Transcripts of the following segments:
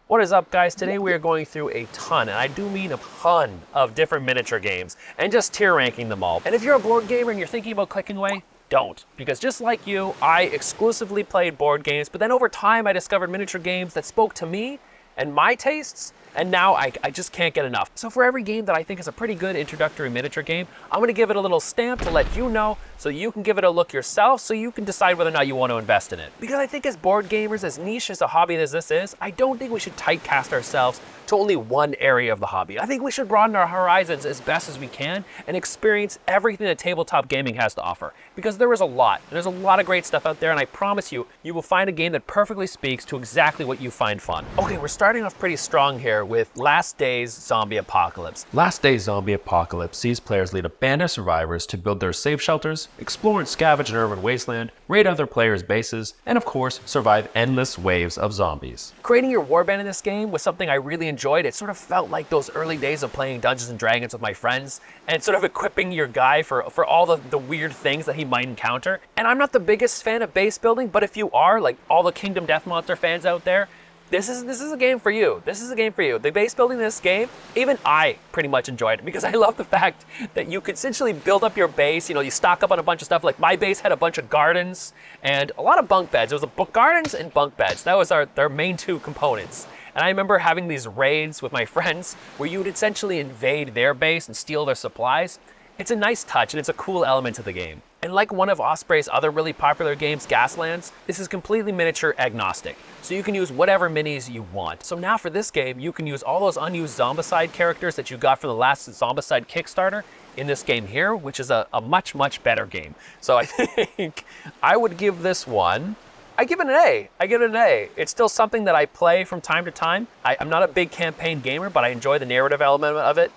What is up, guys? Today we are going through a ton, and I do mean a ton, of different miniature games, and just tier ranking them all. And if you're a board gamer and you're thinking about clicking away, don't. Because just like you, I exclusively played board games, but then over time I discovered miniature games that spoke to me and my tastes, and now I just can't get enough. So for every game that I think is a pretty good introductory miniature game, I'm gonna give it a little stamp to let you know, so you can give it a look yourself, so you can decide whether or not you want to invest in it. Because I think as board gamers, as niche as a hobby as this is, I don't think we should typecast ourselves to only one area of the hobby. I think we should broaden our horizons as best as we can and experience everything that tabletop gaming has to offer. Because there is a lot, and there's a lot of great stuff out there, and I promise you, you will find a game that perfectly speaks to exactly what you find fun. Okay, we're starting off pretty strong here with Last Days Zombie Apocalypse. Last Days Zombie Apocalypse sees players lead a band of survivors to build their safe shelters, explore and scavenge an urban wasteland, raid other players' bases, and of course, survive endless waves of zombies. Creating your warband in this game was something I really enjoyed. It sort of felt like those early days of playing Dungeons and Dragons with my friends, and sort of equipping your guy for all the weird things that he might encounter. And I'm not the biggest fan of base building, but if you are, like all the Kingdom Death Monster fans out there, this is a game for you. This is a game for you. The base building in this game, even I pretty much enjoyed it because I love the fact that you could essentially build up your base. You know, you stock up on a bunch of stuff. Like my base had a bunch of gardens and a lot of bunk beds. It was gardens and bunk beds. That was their main two components. And I remember having these raids with my friends where you would essentially invade their base and steal their supplies. It's a nice touch and it's a cool element to the game. And like one of Osprey's other really popular games, Gaslands, this is completely miniature agnostic. So you can use whatever minis you want. So now for this game, you can use all those unused Zombicide characters that you got from the last Zombicide Kickstarter in this game here, which is a much, much better game. So I think I would give this one, I give it an A. I give it an A. It's still something that I play from time to time. I'm not a big campaign gamer, but I enjoy the narrative element of it.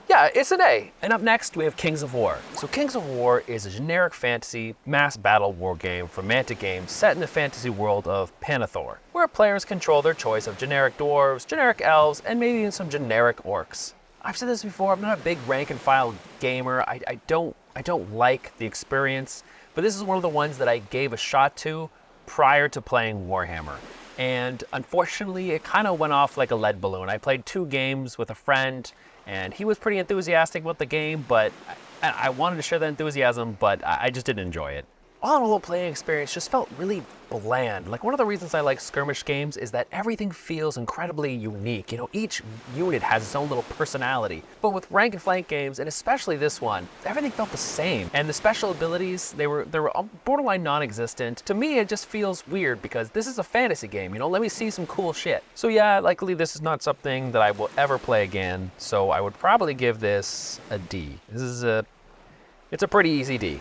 Yeah, it's an A. And up next, we have Kings of War. So Kings of War is a generic fantasy mass battle war game from Mantic Games set in the fantasy world of Panathor, where players control their choice of generic dwarves, generic elves, and maybe even some generic orcs. I've said this before, I'm not a big rank and file gamer. I don't like the experience, but this is one of the ones that I gave a shot to prior to playing Warhammer. And unfortunately, it kind of went off like a lead balloon. I played 2 games with a friend, and he was pretty enthusiastic about the game, but I wanted to share that enthusiasm, but I just didn't enjoy it. All in all, the playing experience just felt really bland. Like one of the reasons I like skirmish games is that everything feels incredibly unique. You know, each unit has its own little personality. But with rank and flank games, and especially this one, everything felt the same. And the special abilities, they were borderline non-existent. To me, it just feels weird because this is a fantasy game, you know, let me see some cool shit. So yeah, likely this is not something that I will ever play again. So I would probably give this a D. It's a pretty easy D.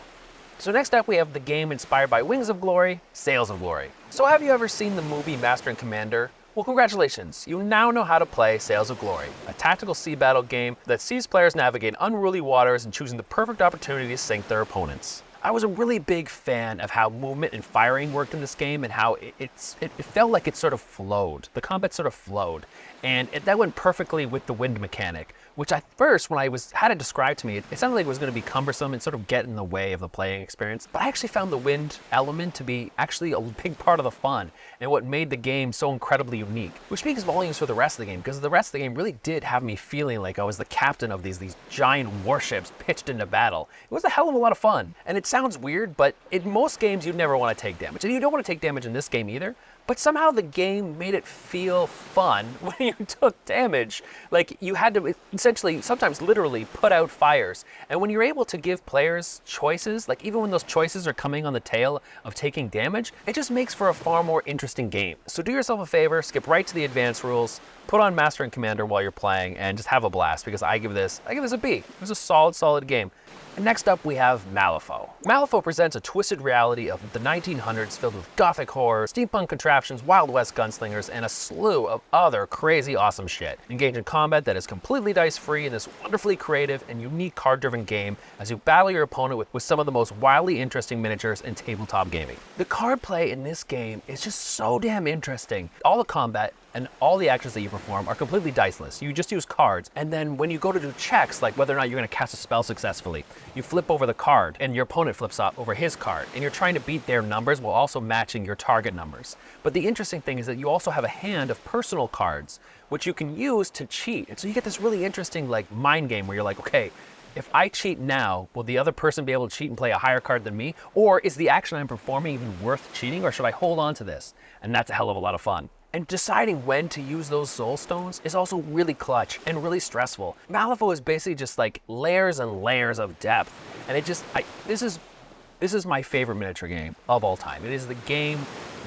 So next up we have the game inspired by Wings of Glory, Sails of Glory. So have you ever seen the movie Master and Commander? Well, congratulations, you now know how to play Sails of Glory, a tactical sea battle game that sees players navigate unruly waters and choosing the perfect opportunity to sink their opponents. I was a really big fan of how movement and firing worked in this game and how it felt like it sort of flowed. The combat sort of flowed. And that went perfectly with the wind mechanic, which at first, when I had it described to me, it sounded like it was going to be cumbersome and sort of get in the way of the playing experience. But I actually found the wind element to be actually a big part of the fun and what made the game so incredibly unique, which speaks volumes for the rest of the game, because the rest of the game really did have me feeling like I was the captain of these giant warships pitched into battle. It was a hell of a lot of fun. And it sounds weird, but in most games, you'd never want to take damage. And you don't want to take damage in this game either. But somehow the game made it feel fun when you took damage. Like you had to essentially, sometimes literally, put out fires. And when you're able to give players choices, like even when those choices are coming on the tail of taking damage, it just makes for a far more interesting game. So do yourself a favor, skip right to the advanced rules, put on Master and Commander while you're playing, and just have a blast, because I give this a B. It was a solid game. And next up we have Malifaux. Malifaux presents a twisted reality of the 1900s filled with gothic horror, steampunk contraptions, Wild West gunslingers, and a slew of other crazy awesome shit. Engage in combat that is completely dice-free in this wonderfully creative and unique card-driven game as you battle your opponent with some of the most wildly interesting miniatures in tabletop gaming. The card play in this game is just so damn interesting. All the combat and all the actions that you perform are completely diceless. You just use cards, and then when you go to do checks, like whether or not you're going to cast a spell successfully, you flip over the card, and your opponent flips over his card, and you're trying to beat their numbers while also matching your target numbers. But the interesting thing is that you also have a hand of personal cards, which you can use to cheat. And so you get this really interesting like mind game where you're like, okay, if I cheat now, will the other person be able to cheat and play a higher card than me? Or is the action I'm performing even worth cheating, or should I hold on to this? And that's a hell of a lot of fun. And deciding when to use those soul stones is also really clutch and really stressful. Malifaux is basically just like layers and layers of depth. And it just, this is my favorite miniature game of all time. It is the game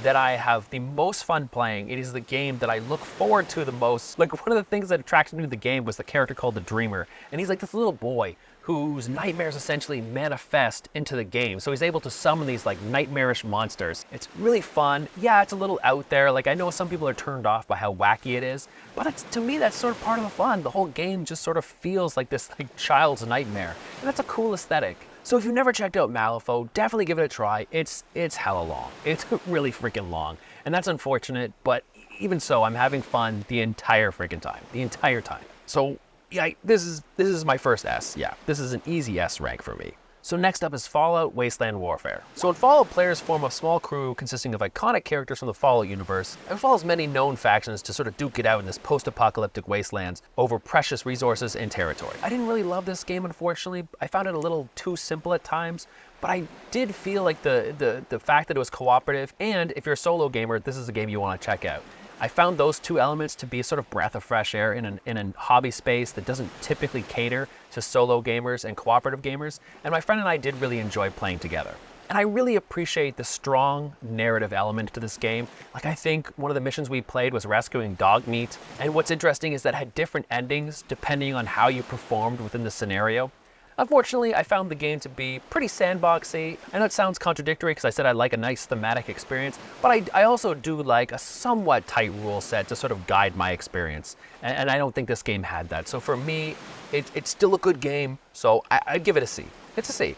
that I have the most fun playing. It is the game that I look forward to the most. Like, one of the things that attracted me to the game was the character called the Dreamer. And he's like this little boy whose nightmares essentially manifest into the game. So he's able to summon these like nightmarish monsters. It's really fun. Yeah, it's a little out there. Like, I know some people are turned off by how wacky it is, but to me, that's sort of part of the fun. The whole game just sort of feels like this like child's nightmare. And that's a cool aesthetic. So if you've never checked out Malifaux, definitely give it a try. It's hella long. It's really freaking long. And that's unfortunate, but even so, I'm having fun the entire freaking time. The entire time. So yeah, this is my first S. Yeah, this is an easy S rank for me. So next up is Fallout Wasteland Warfare. So in Fallout, players form a small crew consisting of iconic characters from the Fallout universe and follows many known factions to sort of duke it out in this post-apocalyptic wastelands over precious resources and territory. I didn't really love this game, unfortunately. I found it a little too simple at times, but I did feel like the fact that it was cooperative, and if you're a solo gamer, this is a game you want to check out. I found those two elements to be sort of breath of fresh air in a hobby space that doesn't typically cater to solo gamers and cooperative gamers, and my friend and I did really enjoy playing together. And I really appreciate the strong narrative element to this game. Like, I think one of the missions we played was rescuing dog meat, and what's interesting is that it had different endings depending on how you performed within the scenario. Unfortunately, I found the game to be pretty sandboxy. I know it sounds contradictory because I said I like a nice thematic experience, but I also do like a somewhat tight rule set to sort of guide my experience. And I don't think this game had that. So for me, it's still a good game, so I'd give it a C. It's a C.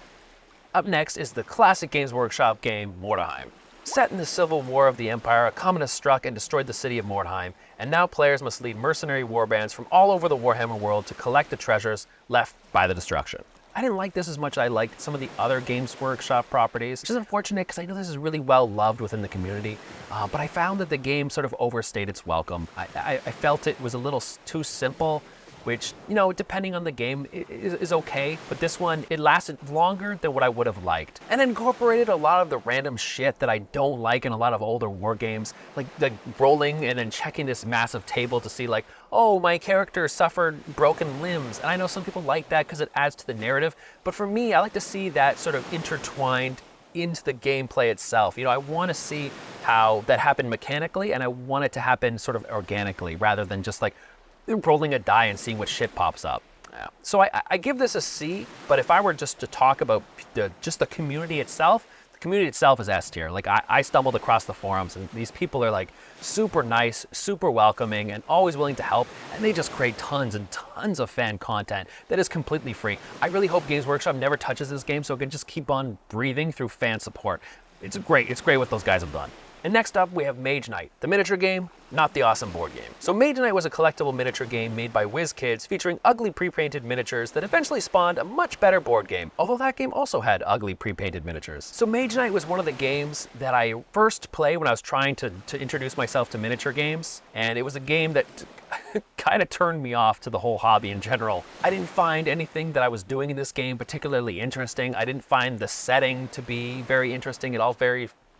Up next is the classic Games Workshop game, Mordheim. Set in the Civil War of the Empire, a comet has struck and destroyed the city of Mordheim, and now players must lead mercenary warbands from all over the Warhammer world to collect the treasures left by the destruction. I didn't like this as much as I liked some of the other Games Workshop properties, which is unfortunate because I know this is really well loved within the community, but I found that the game sort of overstayed its welcome. I felt it was a little too simple, which, you know, depending on the game is okay, but this one, it lasted longer than what I would have liked, and incorporated a lot of the random shit that I don't like in a lot of older war games, like rolling and then checking this massive table to see like, oh, my character suffered broken limbs, and I know some people like that because it adds to the narrative, but for me, I like to see that sort of intertwined into the gameplay itself. You know, I want to see how that happened mechanically, and I want it to happen sort of organically rather than just like rolling a die and seeing what shit pops up. Yeah. So I give this a C, but if I were just to talk about just the community itself, the community itself is S tier. Like, I stumbled across the forums, and these people are like super nice, super welcoming, and always willing to help, and they just create tons and tons of fan content that is completely free. I really hope Games Workshop never touches this game so it can just keep on breathing through fan support. It's great what those guys have done. And next up, we have Mage Knight, the miniature game, not the awesome board game. So Mage Knight was a collectible miniature game made by WizKids featuring ugly pre-painted miniatures that eventually spawned a much better board game, although that game also had ugly pre-painted miniatures. So Mage Knight was one of the games that I first played when I was trying to introduce myself to miniature games, and it was a game that kind of turned me off to the whole hobby in general. I didn't find anything that I was doing in this game particularly interesting. I didn't find the setting to be very interesting at all.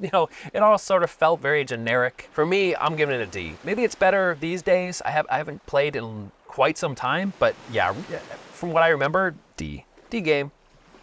You know, it all sort of felt very generic. For me, I'm giving it a D. Maybe it's better these days. I haven't played in quite some time, but yeah, from what I remember, D. D game.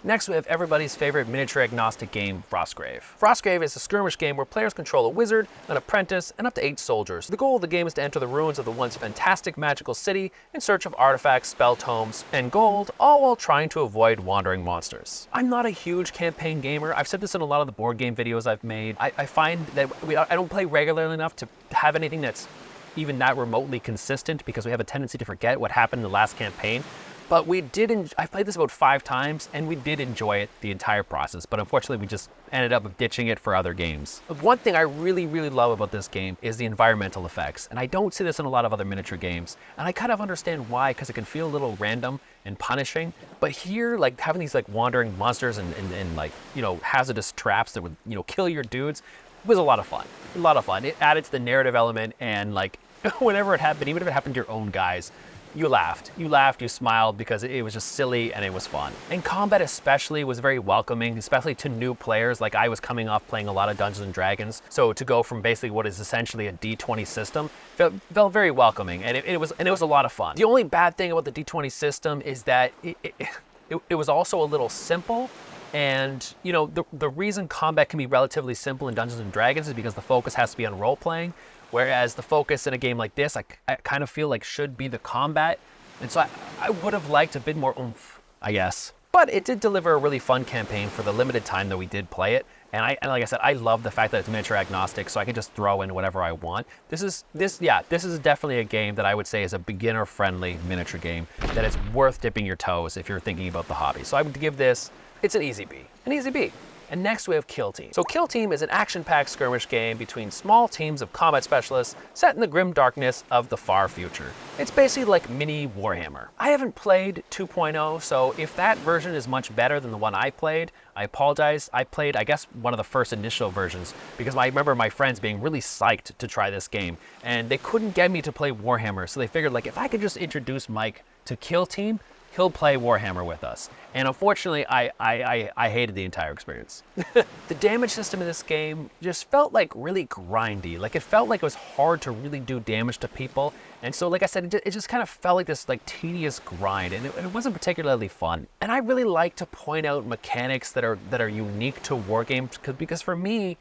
Next, we have everybody's favorite miniature agnostic game, Frostgrave. Frostgrave is a skirmish game where players control a wizard, an apprentice, and up to 8 soldiers. The goal of the game is to enter the ruins of the once fantastic magical city in search of artifacts, spell tomes, and gold, all while trying to avoid wandering monsters. I'm not a huge campaign gamer. I've said this in a lot of the board game videos I've made. I find that I don't play regularly enough to have anything that's even that remotely consistent because we have a tendency to forget what happened in the last campaign. But I played this about 5 times, and we did enjoy it the entire process, but unfortunately we just ended up ditching it for other games. One thing I really, really love about this game is the environmental effects, and I don't see this in a lot of other miniature games, and I kind of understand why, because it can feel a little random and punishing, but here, like, having these, like, wandering monsters and like, you know, hazardous traps that would, you know, kill your dudes was a lot of fun. A lot of fun. It added to the narrative element, and, like, whenever it happened, even if it happened to your own guys, you laughed, you smiled, because it was just silly and it was fun. And combat especially was very welcoming, especially to new players. Like, I was coming off playing a lot of Dungeons and Dragons, so to go from basically what is essentially a D20 system felt very welcoming, and it was a lot of fun. The only bad thing about the D20 system is that it was also a little simple. And, you know, the reason combat can be relatively simple in Dungeons and Dragons is because the focus has to be on role playing. Whereas the focus in a game like this, I kind of feel like should be the combat. And so I would have liked a bit more oomph, I guess. But it did deliver a really fun campaign for the limited time that we did play it. And like I said, I love the fact that it's miniature agnostic, so I can just throw in whatever I want. This is definitely a game that I would say is a beginner-friendly miniature game that is worth dipping your toes if you're thinking about the hobby. So I would give this, it's an easy B. An easy B. And next we have Kill Team. So Kill Team is an action-packed skirmish game between small teams of combat specialists set in the grim darkness of the far future. It's basically like mini Warhammer. I haven't played 2.0, so if that version is much better than the one I played, I apologize. I played, I guess, one of the first initial versions because I remember my friends being really psyched to try this game, and they couldn't get me to play Warhammer, so they figured, like, if I could just introduce Mike to Kill Team, he'll play Warhammer with us. And unfortunately, I hated the entire experience. The damage system in this game just felt like really grindy. Like, it felt like it was hard to really do damage to people. And so, like I said, it just kind of felt like this, like, tedious grind, and it wasn't particularly fun. And I really like to point out mechanics that are unique to wargames, because for me,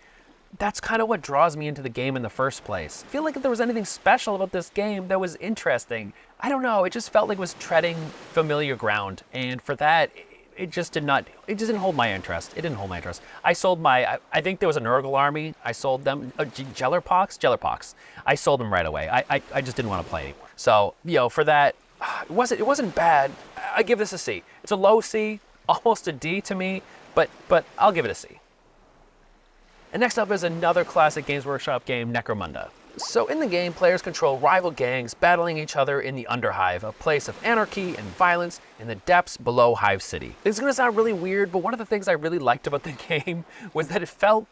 that's kind of what draws me into the game in the first place. I feel like if there was anything special about this game that was interesting, I don't know, it just felt like it was treading familiar ground, and for that, it just didn't hold my interest. It didn't hold my interest. I sold I think there was an Nurgle army, I sold them, Jellerpox. I sold them right away. I just didn't want to play anymore. So, you know, for that, it wasn't bad. I give this a C. It's a low C, almost a D to me, but I'll give it a C. And next up is another classic Games Workshop game, Necromunda. So in the game, players control rival gangs battling each other in the Underhive, a place of anarchy and violence in the depths below Hive City. It's gonna sound really weird, but one of the things I really liked about the game was that it felt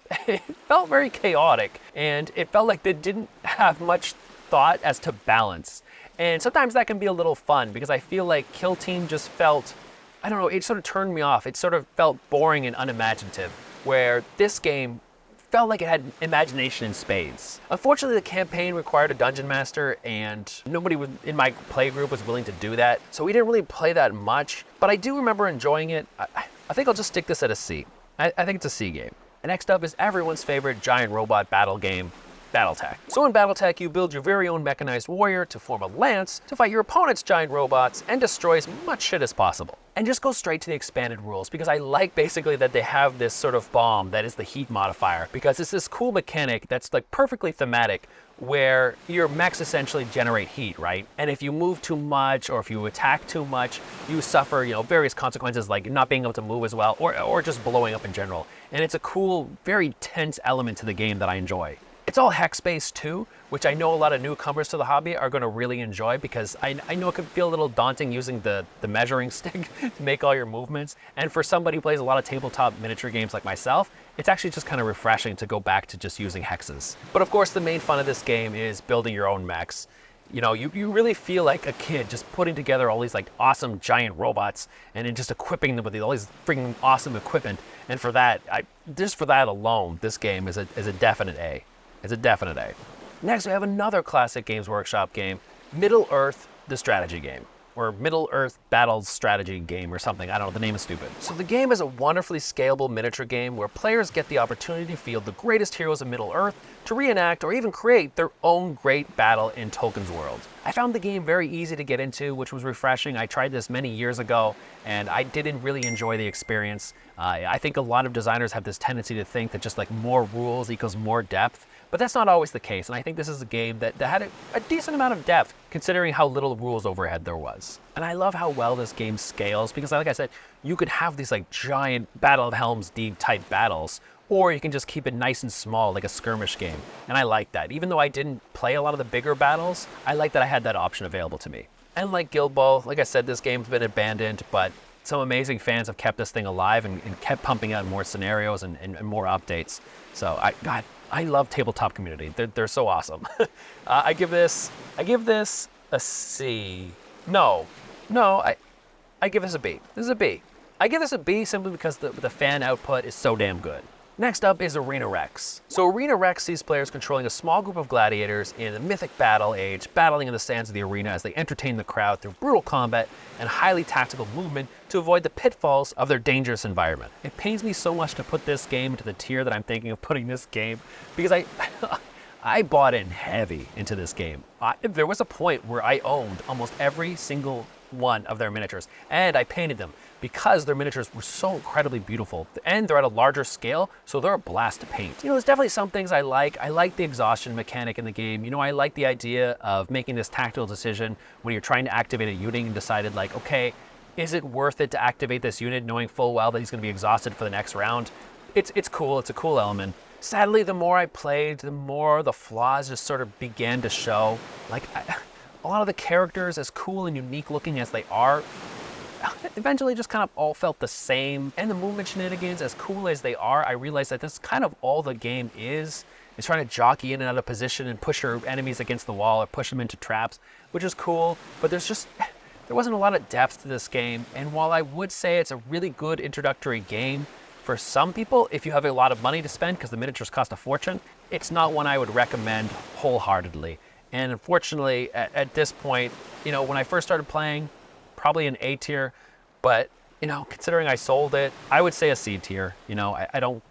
very chaotic, and it felt like they didn't have much thought as to balance. And sometimes that can be a little fun, because I feel like Kill Team just felt, I don't know, it sort of turned me off. It sort of felt boring and unimaginative, where this game felt like it had imagination in spades. Unfortunately, the campaign required a dungeon master, and nobody in my play group was willing to do that, so we didn't really play that much, but I do remember enjoying it. I think I'll just stick this at a C. I think it's a C game. And next up is everyone's favorite giant robot battle game, Battletech. So in Battletech, you build your very own mechanized warrior to form a lance to fight your opponent's giant robots and destroy as much shit as possible. And just go straight to the expanded rules, because I like basically that they have this sort of bomb that is the heat modifier, because it's this cool mechanic that's like perfectly thematic, where your mechs essentially generate heat, right? And if you move too much or if you attack too much, you suffer, you know, various consequences, like not being able to move as well, or just blowing up in general. And it's a cool, very tense element to the game that I enjoy. It's all hex-based too, which I know a lot of newcomers to the hobby are going to really enjoy, because I know it can feel a little daunting using the measuring stick to make all your movements. And for somebody who plays a lot of tabletop miniature games like myself, it's actually just kind of refreshing to go back to just using hexes. But of course, the main fun of this game is building your own mechs. You know, you really feel like a kid just putting together all these like awesome giant robots and then just equipping them with all these freaking awesome equipment. And for that, just for that alone, this game is a definite A. It's a definite A. Next, we have another classic Games Workshop game, Middle-earth, the strategy game. Or Middle-earth Battles strategy game or something. I don't know, the name is stupid. So the game is a wonderfully scalable miniature game where players get the opportunity to field the greatest heroes of Middle-earth to reenact or even create their own great battle in Tolkien's world. I found the game very easy to get into, which was refreshing. I tried this many years ago, and I didn't really enjoy the experience. I think a lot of designers have this tendency to think that just like more rules equals more depth, But that's not always the case, and I think this is a game that had a decent amount of depth, considering how little rules overhead there was. And I love how well this game scales, because like I said, you could have these like giant Battle of Helm's Deep type battles, or you can just keep it nice and small, like a skirmish game. And I like that. Even though I didn't play a lot of the bigger battles, I like that I had that option available to me. And like Guild Ball, like I said, this game's been abandoned, but some amazing fans have kept this thing alive and kept pumping out more scenarios and more updates. So I love tabletop community. They're so awesome. I give this a C. No, I give this a B. This is a B. I give this a B simply because the fan output is so damn good. Next up is Arena Rex. So Arena Rex sees players controlling a small group of gladiators in the mythic battle age, battling in the sands of the arena as they entertain the crowd through brutal combat and highly tactical movement to avoid the pitfalls of their dangerous environment. It pains me so much to put this game into the tier that I'm thinking of putting this game, because I bought in heavy into this game. There was a point where I owned almost every single one of their miniatures, and I painted them because their miniatures were so incredibly beautiful, and they're at a larger scale, so they're a blast to paint. You know, there's definitely some things I like. I like the exhaustion mechanic in the game. You know, I like the idea of making this tactical decision when you're trying to activate a unit and decided like, okay, is it worth it to activate this unit knowing full well that he's gonna be exhausted for the next round? It's cool, it's a cool element. Sadly, the more I played, the more the flaws just sort of began to show. Like, a lot of the characters, as cool and unique looking as they are, eventually just kind of all felt the same. And the movement shenanigans, as cool as they are, I realized that that's kind of all the game is trying to jockey in and out of position and push your enemies against the wall or push them into traps, which is cool, but there wasn't a lot of depth to this game. And while I would say it's a really good introductory game, for some people, if you have a lot of money to spend because the miniatures cost a fortune, it's not one I would recommend wholeheartedly. And unfortunately, at this point, you know, when I first started playing, probably an A tier, but you know, considering I sold it, I would say a C tier. You know, I don't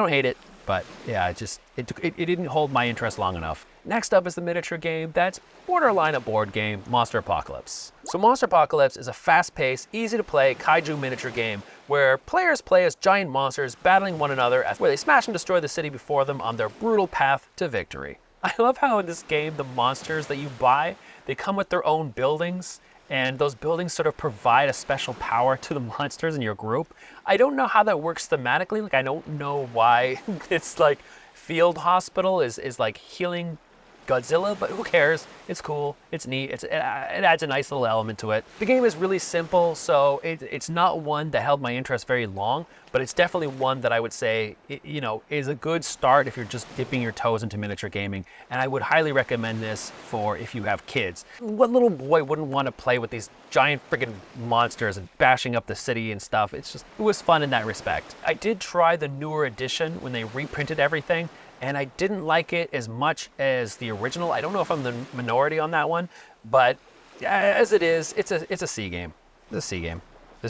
hate it, but yeah, it didn't hold my interest long enough. Next up is the miniature game that's borderline a board game, Monsterpocalypse. So Monsterpocalypse is a fast-paced, easy-to-play kaiju miniature game where players play as giant monsters battling one another where they smash and destroy the city before them on their brutal path to victory. I love how in this game, the monsters that you buy, they come with their own buildings, and those buildings sort of provide a special power to the monsters in your group. I don't know how that works thematically. Like, I don't know why it's like Field Hospital is like healing Godzilla, but who cares? It's cool, it's neat, it adds a nice little element to it. The game is really simple, so it's not one that held my interest very long, but it's definitely one that I would say, you know, is a good start if you're just dipping your toes into miniature gaming, and I would highly recommend this for if you have kids. What little boy wouldn't want to play with these giant friggin' monsters and bashing up the city and stuff? It was fun in that respect. I did try the newer edition when they reprinted everything, and I didn't like it as much as the original. I don't know if I'm the minority on that one, but as it is, it's a C game. It's a C game. The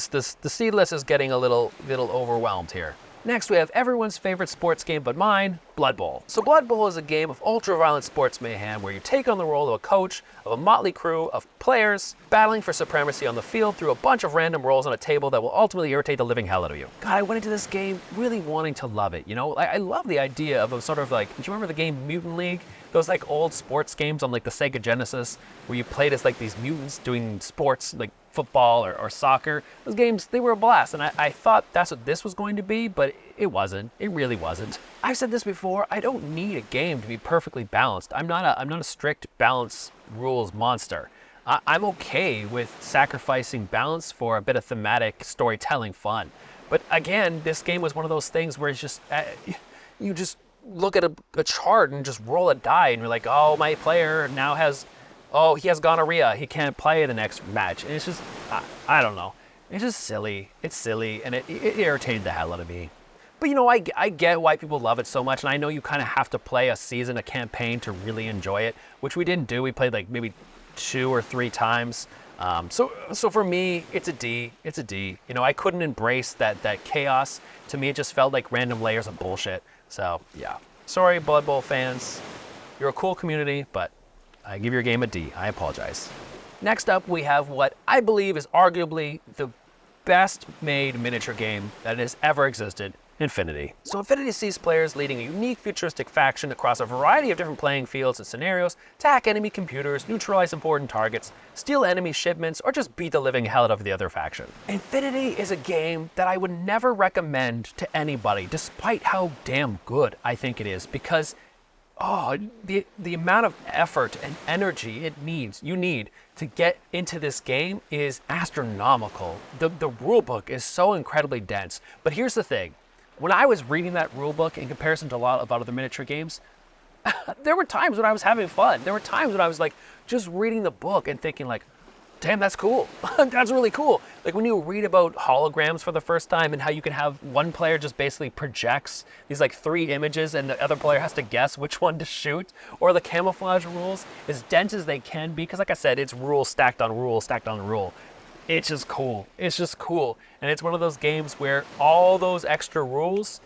C list is getting a little overwhelmed here. Next, we have everyone's favorite sports game but mine, Blood Bowl. So Blood Bowl is a game of ultra-violent sports mayhem where you take on the role of a coach of a motley crew of players battling for supremacy on the field through a bunch of random rolls on a table that will ultimately irritate the living hell out of you. God, I went into this game really wanting to love it, you know? I love the idea of a sort of like, do you remember the game Mutant League? Those like old sports games on like the Sega Genesis where you played as like these mutants doing sports like football or soccer. Those games, they were a blast, and I thought that's what this was going to be, but it wasn't. It really wasn't. I've said this before, I don't need a game to be perfectly balanced. I'm not a strict balance rules monster. I'm okay with sacrificing balance for a bit of thematic storytelling fun. But again, this game was one of those things where it's just, you just look at a chart and just roll a die and you're like, oh, my player now has, oh, he has gonorrhea, he can't play the next match. And it's just, I don't know. It's just silly. It's silly, and it irritated the hell out of me. But you know, I get why people love it so much, and I know you kind of have to play a season, a campaign to really enjoy it, which we didn't do. We played like maybe 2 or 3 times. So for me, it's a D. It's a D. You know, I couldn't embrace that chaos. To me, it just felt like random layers of bullshit. So yeah, sorry, Blood Bowl fans. You're a cool community, but I give your game a D. I apologize. Next up, we have what I believe is arguably the best made miniature game that has ever existed, Infinity. So Infinity sees players leading a unique futuristic faction across a variety of different playing fields and scenarios to hack enemy computers, neutralize important targets, steal enemy shipments, or just beat the living hell out of the other faction. Infinity is a game that I would never recommend to anybody, despite how damn good I think it is, because the amount of effort and energy you need to get into this game is astronomical. The rulebook is so incredibly dense. But here's the thing. When I was reading that rulebook in comparison to a lot of other miniature games, there were times when I was having fun. There were times when I was like just reading the book and thinking like, damn, that's cool. That's really cool. Like when you read about holograms for the first time and how you can have one player just basically projects these like 3 images and the other player has to guess which one to shoot, or the camouflage rules, as dense as they can be, because like I said, it's rule stacked on rule stacked on rule. It's just cool. It's just cool. And it's one of those games where all those extra rules,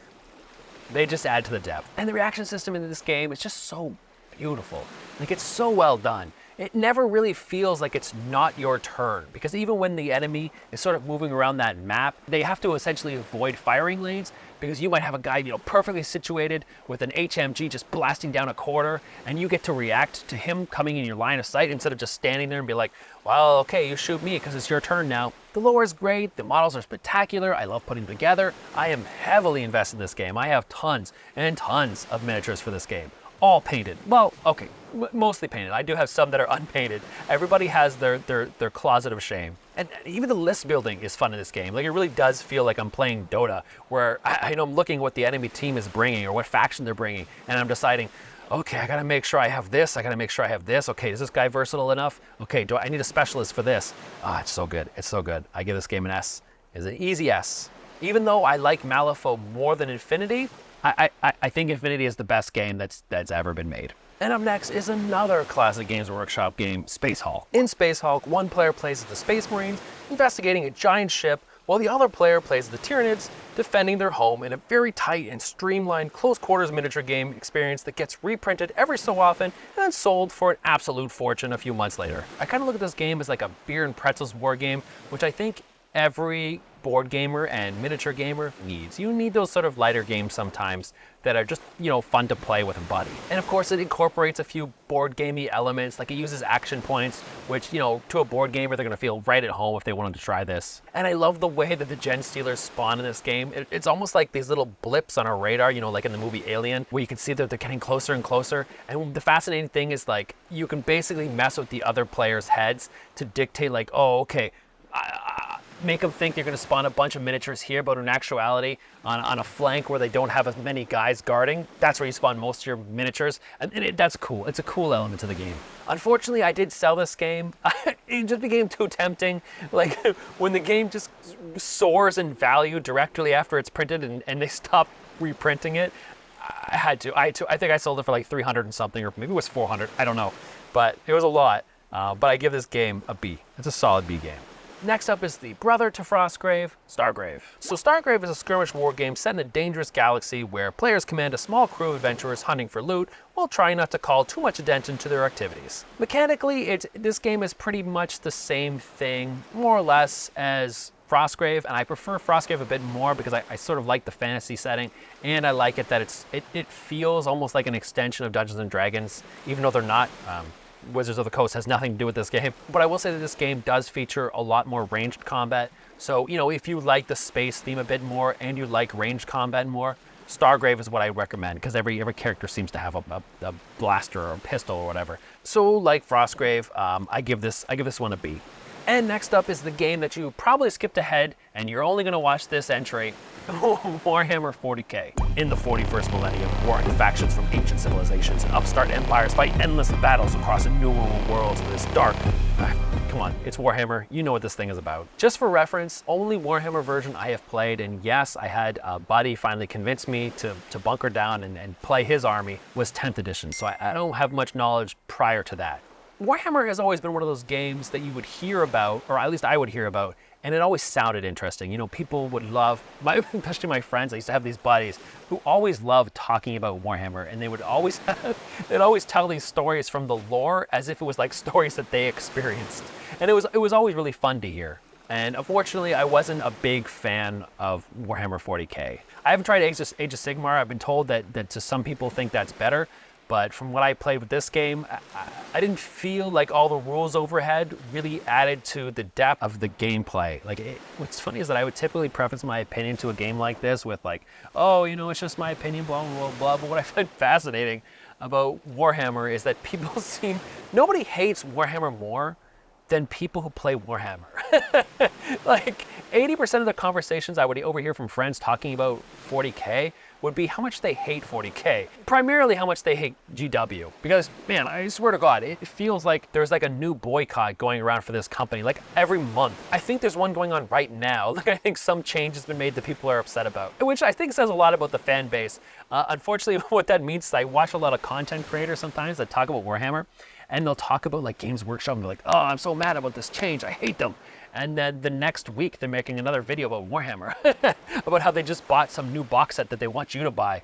they just add to the depth. And the reaction system in this game is just so beautiful. Like it's so well done. It never really feels like it's not your turn, because even when the enemy is sort of moving around that map, they have to essentially avoid firing lanes, because you might have a guy, perfectly situated with an HMG just blasting down a corridor, and you get to react to him coming in your line of sight instead of just standing there and be like, well, okay, you shoot me because it's your turn now. The lore is great. The models are spectacular. I love putting them together. I am heavily invested in this game. I have tons and tons of miniatures for this game. All painted. Well, okay, mostly painted. I do have some that are unpainted. Everybody has their closet of shame. And even the list building is fun in this game. Like it really does feel like I'm playing Dota, where I'm looking at what the enemy team is bringing or what faction they're bringing, and I'm deciding, okay, I gotta make sure I have this. I gotta make sure I have this. Okay, is this guy versatile enough? Okay, I need a specialist for this? It's so good. It's so good. I give this game an S. It's an easy S. Even though I like Malifaux more than Infinity, I think Infinity is the best game that's ever been made. And up next is another classic Games Workshop game, Space Hulk. In Space Hulk, one player plays as the Space Marines, investigating a giant ship, while the other player plays the Tyranids, defending their home in a very tight and streamlined close-quarters miniature game experience that gets reprinted every so often and then sold for an absolute fortune a few months later. I kind of look at this game as like a beer and pretzels war game, which I think every board gamer and miniature gamer needs. You need those sort of lighter games sometimes that are just, fun to play with a buddy. And of course it incorporates a few board gamey elements, like it uses action points, which, to a board gamer, they're gonna feel right at home if they wanted to try this. And I love the way that the Gen Stealers spawn in this game. It's almost like these little blips on a radar, like in the movie Alien, where you can see that they're getting closer and closer. And the fascinating thing is like, you can basically mess with the other players' heads to dictate like, oh, okay, make them think you're going to spawn a bunch of miniatures here, but in actuality, on a flank where they don't have as many guys guarding, that's where you spawn most of your miniatures, and that's cool. It's a cool element to the game. Unfortunately, I did sell this game. It just became too tempting. Like, when the game just soars in value directly after it's printed and they stop reprinting it, I had to. I think I sold it for like 300 and something, or maybe it was 400, I don't know. But it was a lot. But I give this game a B. It's a solid B game. Next up is the brother to Frostgrave, Stargrave. So Stargrave is a skirmish war game set in a dangerous galaxy where players command a small crew of adventurers hunting for loot while trying not to call too much attention to their activities. Mechanically, this game is pretty much the same thing, more or less, as Frostgrave, and I prefer Frostgrave a bit more because I sort of like the fantasy setting, and I like it that it feels almost like an extension of Dungeons & Dragons, even though they're not. Wizards of the Coast has nothing to do with this game, but I will say that this game does feature a lot more ranged combat. So, if you like the space theme a bit more and you like ranged combat more, Stargrave is what I recommend, because every character seems to have a blaster or a pistol or whatever. So, like Frostgrave, I give this one a B. And next up is the game that you probably skipped ahead, and you're only going to watch this entry, Warhammer 40k. In the 41st millennium, warring factions from ancient civilizations and upstart empires fight endless battles across innumerable worlds of this dark... come on, it's Warhammer. You know what this thing is about. Just for reference, only Warhammer version I have played, and yes, I had a buddy finally convince me to bunker down and play his army, was 10th edition, so I don't have much knowledge prior to that. Warhammer has always been one of those games that you would hear about, or at least I would hear about, and it always sounded interesting. People would love, especially my friends, I used to have these buddies who always loved talking about Warhammer, and they would always, they'd always tell these stories from the lore as if it was like stories that they experienced. And it was always really fun to hear. And unfortunately, I wasn't a big fan of Warhammer 40k. I haven't tried Age of Sigmar. I've been told that to some people think that's better. But from what I played with this game, I didn't feel like all the rules overhead really added to the depth of the gameplay. Like, what's funny is that I would typically preface my opinion to a game like this with like, oh, you know, it's just my opinion, blah, blah, blah, blah. But what I find fascinating about Warhammer is that nobody hates Warhammer more than people who play Warhammer. Like 80% of the conversations I would overhear from friends talking about 40k would be how much they hate 40k. Primarily how much they hate GW. Because, man, I swear to God, it feels like there's like a new boycott going around for this company, like every month. I think there's one going on right now. Like, I think some change has been made that people are upset about, which I think says a lot about the fan base. Unfortunately, what that means is I watch a lot of content creators sometimes that talk about Warhammer, and they'll talk about like Games Workshop and be like, oh, I'm so mad about this change, I hate them. And then the next week they're making another video about Warhammer, about how they just bought some new box set that they want you to buy.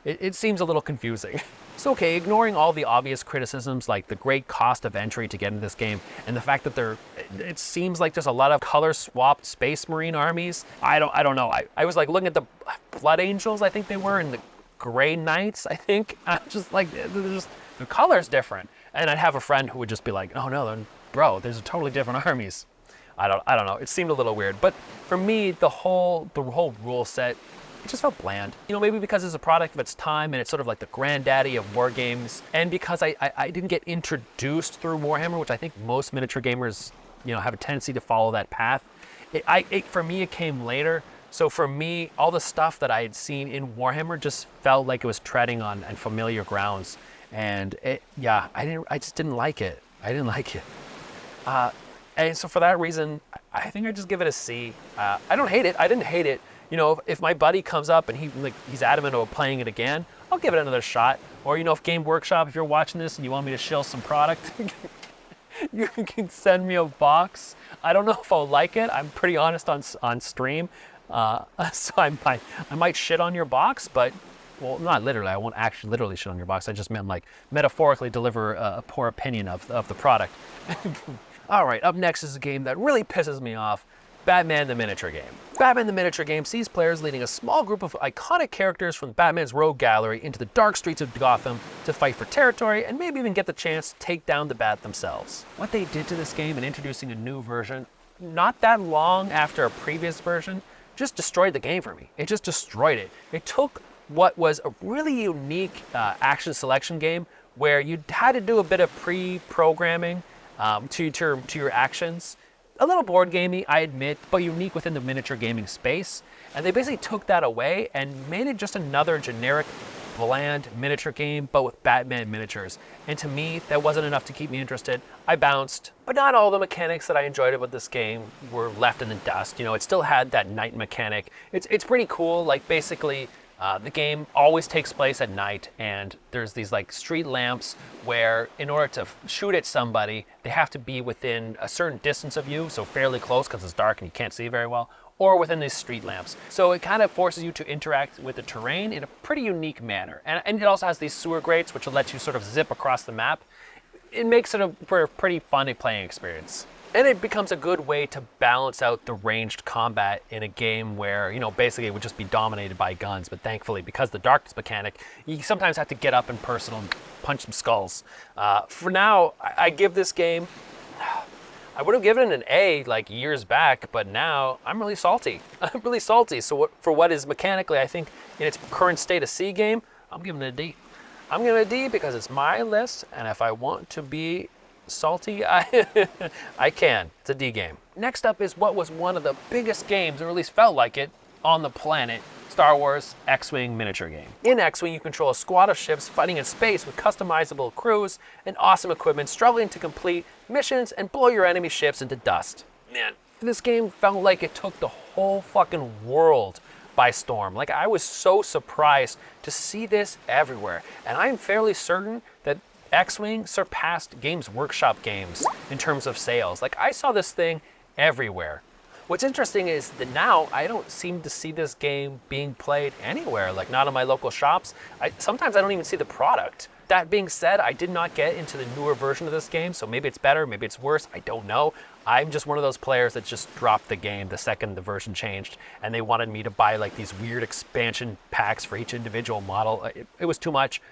It seems a little confusing. So okay, ignoring all the obvious criticisms like the great cost of entry to get into this game and the fact that it seems like there's a lot of color swapped Space Marine armies. I don't know. I was like looking at the Blood Angels, I think they were, and the Grey Knights, I think. I'm just like, the color's different. And I'd have a friend who would just be like, oh no, bro, there's totally different armies. I don't know. It seemed a little weird. But for me, the whole rule set, it just felt bland. You know, maybe because it's a product of its time and it's sort of like the granddaddy of war games. And because I didn't get introduced through Warhammer, which I think most miniature gamers, you know, have a tendency to follow that path. For me, it came later. So for me, all the stuff that I had seen in Warhammer just felt like it was treading on familiar grounds. And I just didn't like it. I didn't like it. And so for that reason, I think I just give it a C. I don't hate it. I didn't hate it. You know, if my buddy comes up and he's adamant about playing it again, I'll give it another shot. Or, you know, if Game Workshop, if you're watching this and you want me to shill some product, you can send me a box. I don't know if I'll like it. I'm pretty honest on stream. So I might shit on your box, but, well, not literally. I won't actually literally shit on your box. I just meant like metaphorically deliver a poor opinion of the product. All right, up next is a game that really pisses me off, Batman the Miniature Game. Batman the Miniature Game sees players leading a small group of iconic characters from Batman's rogue gallery into the dark streets of Gotham to fight for territory and maybe even get the chance to take down the Bat themselves. What they did to this game in introducing a new version, not that long after a previous version, just destroyed the game for me. It just destroyed it. It took what was a really unique action selection game where you had to do a bit of pre-programming to your actions. A little board gamey, I admit, but unique within the miniature gaming space. And they basically took that away and made it just another generic, bland miniature game, but with Batman miniatures. And to me, that wasn't enough to keep me interested. I bounced. But not all the mechanics that I enjoyed about this game were left in the dust. You know, it still had that night mechanic. It's pretty cool. Like, basically, the game always takes place at night, and there's these like street lamps where in order to shoot at somebody, they have to be within a certain distance of you, so fairly close because it's dark and you can't see very well, or within these street lamps. So it kind of forces you to interact with the terrain in a pretty unique manner. And it also has these sewer grates, which will let you sort of zip across the map. It makes it a pretty fun playing experience. And it becomes a good way to balance out the ranged combat in a game where, you know, basically it would just be dominated by guns. But thankfully, because the darkness mechanic, you sometimes have to get up and personal and punch some skulls. For now, I give this game, I would have given it an A like years back, but now I'm really salty. I'm really salty. So for what is mechanically, I think, in its current state of C game, I'm giving it a D. I'm giving it a D because it's my list, and if I want to be salty, I can. It's a D game. Next up is what was one of the biggest games, or at least felt like it, on the planet, Star Wars X-Wing miniature game. In X-Wing, you control a squad of ships fighting in space with customizable crews and awesome equipment, struggling to complete missions and blow your enemy ships into dust. Man, this game felt like it took the whole fucking world by storm. Like, I was so surprised to see this everywhere. And I'm fairly certain that X-Wing surpassed Games Workshop games in terms of sales. Like, I saw this thing everywhere. What's interesting is that now I don't seem to see this game being played anywhere, like not in my local shops. Sometimes I don't even see the product. That being said, I did not get into the newer version of this game, so maybe it's better, maybe it's worse, I don't know. I'm just one of those players that just dropped the game the second the version changed, and they wanted me to buy like these weird expansion packs for each individual model. It was too much.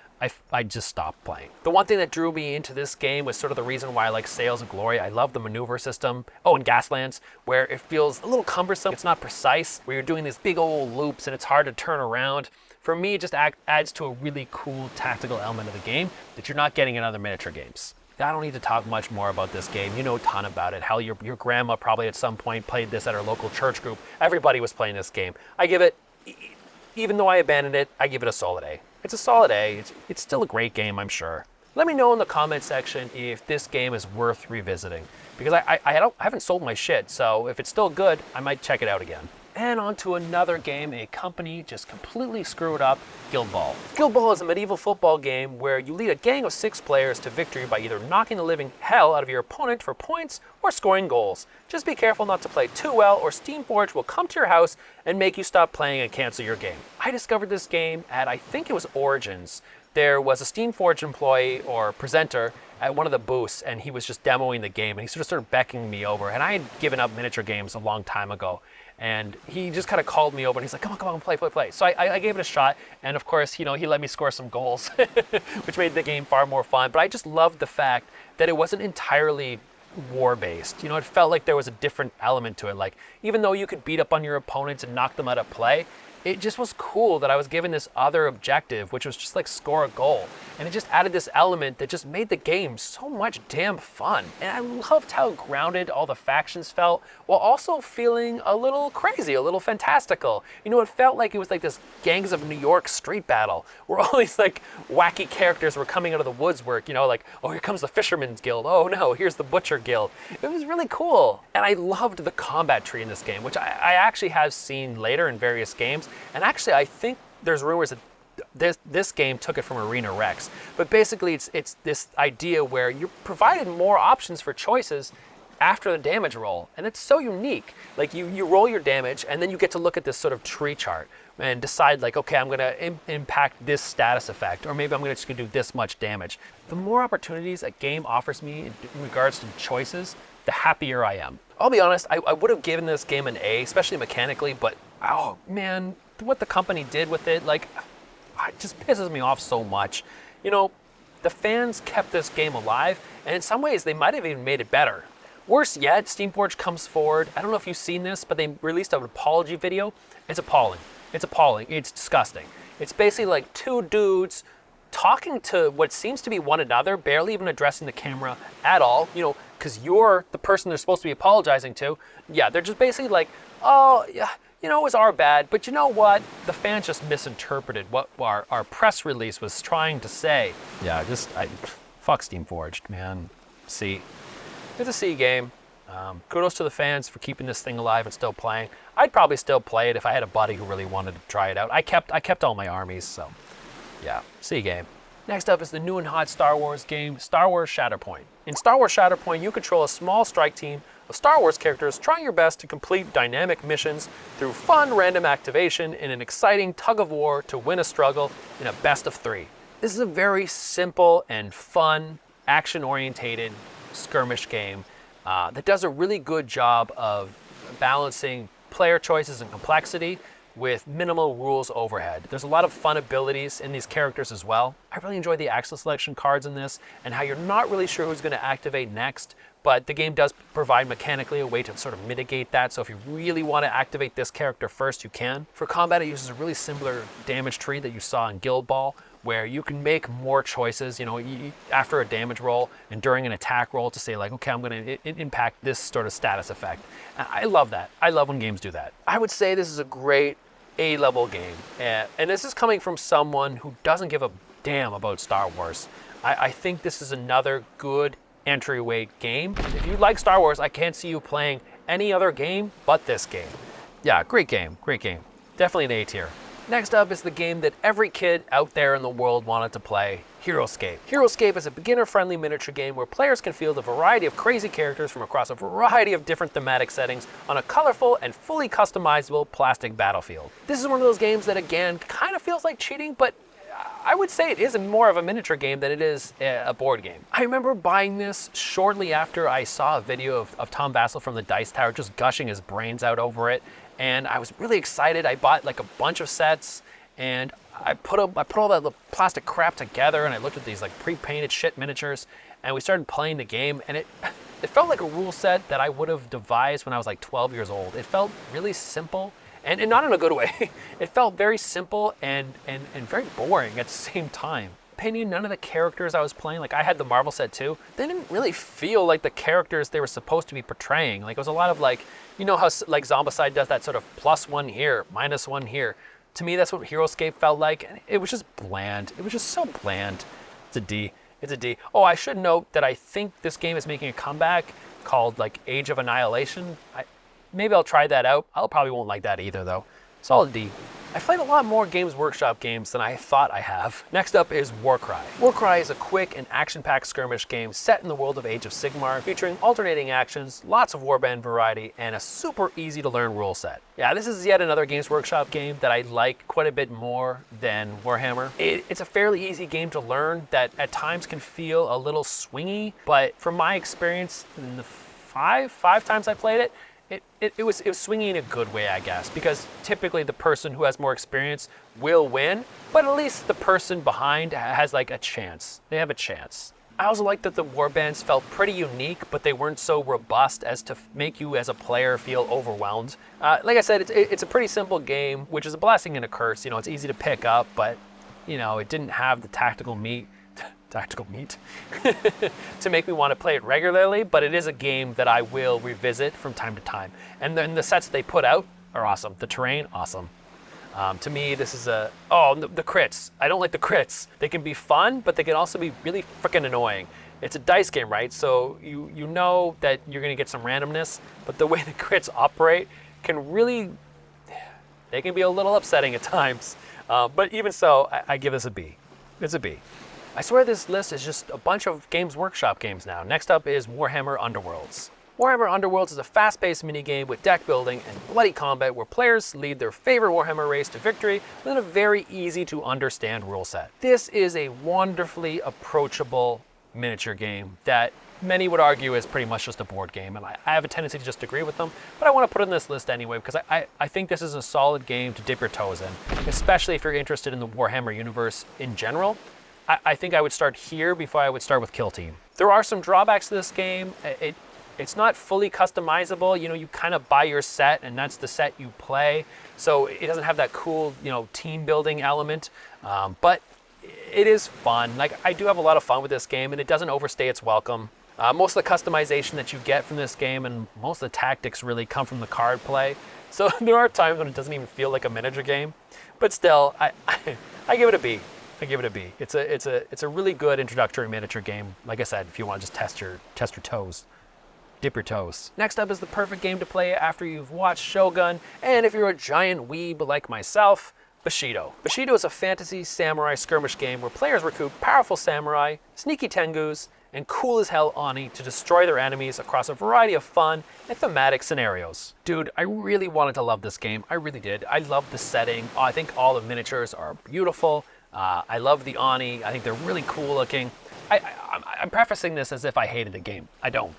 I just stopped playing. The one thing that drew me into this game was sort of the reason why I like Sails of Glory. I love the maneuver system. Oh, and Gaslands, where it feels a little cumbersome. It's not precise, where you're doing these big old loops and it's hard to turn around. For me, it just adds to a really cool tactical element of the game that you're not getting in other miniature games. I don't need to talk much more about this game. You know a ton about it. Hell, your grandma probably at some point played this at her local church group. Everybody was playing this game. I give it, even though I abandoned it, I give it a solid A. It's a solid A. It's still a great game, I'm sure. Let me know in the comment section if this game is worth revisiting, because I haven't sold my shit, so if it's still good, I might check it out again. And on to another game a company just completely screwed up, Guild Ball. Guild Ball is a medieval football game where you lead a gang of 6 players to victory by either knocking the living hell out of your opponent for points or scoring goals. Just be careful not to play too well or Steamforge will come to your house and make you stop playing and cancel your game. I discovered this game at, I think it was Origins. There was a Steamforge employee or presenter at one of the booths, and he was just demoing the game, and he sort of started beckoning me over, and I had given up miniature games a long time ago. And he just kind of called me over and he's like, come on, play. So I gave it a shot. And of course, he let me score some goals, which made the game far more fun. But I just loved the fact that it wasn't entirely war-based. It felt like there was a different element to it. Like, even though you could beat up on your opponents and knock them out of play, it just was cool that I was given this other objective, which was just like score a goal. And it just added this element that just made the game so much damn fun. And I loved how grounded all the factions felt, while also feeling a little crazy, a little fantastical. It felt like it was like this Gangs of New York street battle, where all these like wacky characters were coming out of the woodwork, like, oh, here comes the Fisherman's Guild. Oh no, here's the Butcher Guild. It was really cool. And I loved the combat tree in this game, which I actually have seen later in various games. And actually, I think there's rumors that this game took it from Arena Rex. But basically, it's this idea where you're provided more options for choices after the damage roll. And it's so unique. Like, you roll your damage, and then you get to look at this sort of tree chart and decide, like, okay, I'm going to impact this status effect, or maybe I'm just going to do this much damage. The more opportunities a game offers me in regards to choices, the happier I am. I'll be honest, I would have given this game an A, especially mechanically, but oh man, what the company did with it, like, it just pisses me off so much. The fans kept this game alive, and in some ways they might have even made it better. Worse yet, Steamforge comes forward. I don't know if you've seen this, but they released an apology video. It's appalling. It's disgusting. It's basically like 2 dudes talking to what seems to be one another, barely even addressing the camera at all, because you're the person they're supposed to be apologizing to. Yeah, they're just basically like, oh, yeah, it was our bad, but you know what? The fans just misinterpreted what our press release was trying to say. Yeah, fuck Steamforged, man. C. It's a C game. Kudos to the fans for keeping this thing alive and still playing. I'd probably still play it if I had a buddy who really wanted to try it out. I kept all my armies, so yeah, C game. Next up is the new and hot Star Wars game, Star Wars Shatterpoint. In Star Wars Shatterpoint, you control a small strike team of Star Wars characters trying your best to complete dynamic missions through fun random activation in an exciting tug-of-war to win a struggle in a best of 3. This is a very simple and fun, action-orientated skirmish game that does a really good job of balancing player choices and complexity with minimal rules overhead. There's a lot of fun abilities in these characters as well. I really enjoy the action selection cards in this and how you're not really sure who's going to activate next, but the game does provide mechanically a way to sort of mitigate that. So if you really want to activate this character first, you can. For combat, it uses a really similar damage tree that you saw in Guild Ball, where you can make more choices, after a damage roll and during an attack roll to say like, okay, I'm going to impact this sort of status effect. And I love that. I love when games do that. I would say this is a great A-level game. And this is coming from someone who doesn't give a damn about Star Wars. I think this is another good entryway game. If you like Star Wars, I can't see you playing any other game but this game. Yeah, great game. Definitely an A tier. Next up is the game that every kid out there in the world wanted to play, Heroscape. Heroscape is a beginner-friendly miniature game where players can field a variety of crazy characters from across a variety of different thematic settings on a colorful and fully customizable plastic battlefield. This is one of those games that, again, kind of feels like cheating, but I would say it is more of a miniature game than it is a board game. I remember buying this shortly after I saw a video of Tom Vassell from the Dice Tower just gushing his brains out over it, and I was really excited. I bought like a bunch of sets, and I put all that plastic crap together, and I looked at these like pre-painted shit miniatures, and we started playing the game, and it felt like a rule set that I would have devised when I was like 12 years old. It felt really simple. And not in a good way. It felt very simple and very boring at the same time. Opinion, none of the characters I was playing, like I had the Marvel set too, they didn't really feel like the characters they were supposed to be portraying. Like it was a lot of like, you know how like Zombicide does that sort of +1 here, -1 here. To me, that's what Heroscape felt like. And it was just bland. It was just so bland. It's a D. It's a D. Oh, I should note that I think this game is making a comeback called like Age of Annihilation. Maybe I'll try that out. I probably won't like that either though. Solid D. I've played a lot more Games Workshop games than I thought I have. Next up is Warcry. Warcry is a quick and action-packed skirmish game set in the world of Age of Sigmar, featuring alternating actions, lots of warband variety, and a super easy to learn rule set. Yeah, this is yet another Games Workshop game that I like quite a bit more than Warhammer. It's a fairly easy game to learn that at times can feel a little swingy, but from my experience in the five times I played it, it was swinging in a good way, I guess, because typically the person who has more experience will win, but at least the person behind has like a chance. They have a chance. I also like that the warbands felt pretty unique, but they weren't so robust as to make you as a player feel overwhelmed. Like I said, it's a pretty simple game, which is a blessing and a curse. You know, it's easy to pick up, but you know, it didn't have the tactical meat to make me want to play it regularly, but it is a game that I will revisit from time to time. And then the sets they put out are awesome. The terrain, awesome. To me, this is the crits. I don't like the crits. They can be fun, but they can also be really freaking annoying. It's a dice game, right? So you know that you're gonna get some randomness, but the way the crits operate they can be a little upsetting at times. But even so, I give this a B. It's a B. I swear this list is just a bunch of Games Workshop games now. Next up is Warhammer Underworlds. Warhammer Underworlds is a fast-paced minigame with deck building and bloody combat where players lead their favorite Warhammer race to victory within a very easy to understand rule set. This is a wonderfully approachable miniature game that many would argue is pretty much just a board game, and I have a tendency to just agree with them, but I want to put it in this list anyway because I think this is a solid game to dip your toes in, especially if you're interested in the Warhammer universe in general. I think I would start here before I would start with Kill Team. There are some drawbacks to this game. It's not fully customizable. You know, you kind of buy your set and that's the set you play. So it doesn't have that cool, you know, team building element, but it is fun. Like I do have a lot of fun with this game and it doesn't overstay its welcome. Most of the customization that you get from this game and most of the tactics really come from the card play. So there are times when it doesn't even feel like a miniature game, but still, I give it a B. I give it a B. It's a really good introductory miniature game. Like I said, if you want to just test your toes, dip your toes. Next up is the perfect game to play after you've watched Shogun, and if you're a giant weeb like myself, Bushido. Bushido is a fantasy samurai skirmish game where players recruit powerful samurai, sneaky tengus, and cool as hell Oni to destroy their enemies across a variety of fun and thematic scenarios. Dude, I really wanted to love this game. I really did. I love the setting. I think all the miniatures are beautiful. I love the Oni. I think they're really cool looking. I'm prefacing this as if I hated the game. I don't.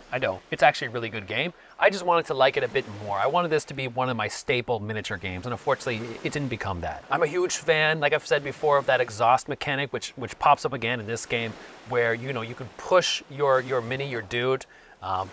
It's actually a really good game. I just wanted to like it a bit more. I wanted this to be one of my staple miniature games, and unfortunately, it didn't become that. I'm a huge fan, like I've said before, of that exhaust mechanic, which pops up again in this game, where you can push your dude,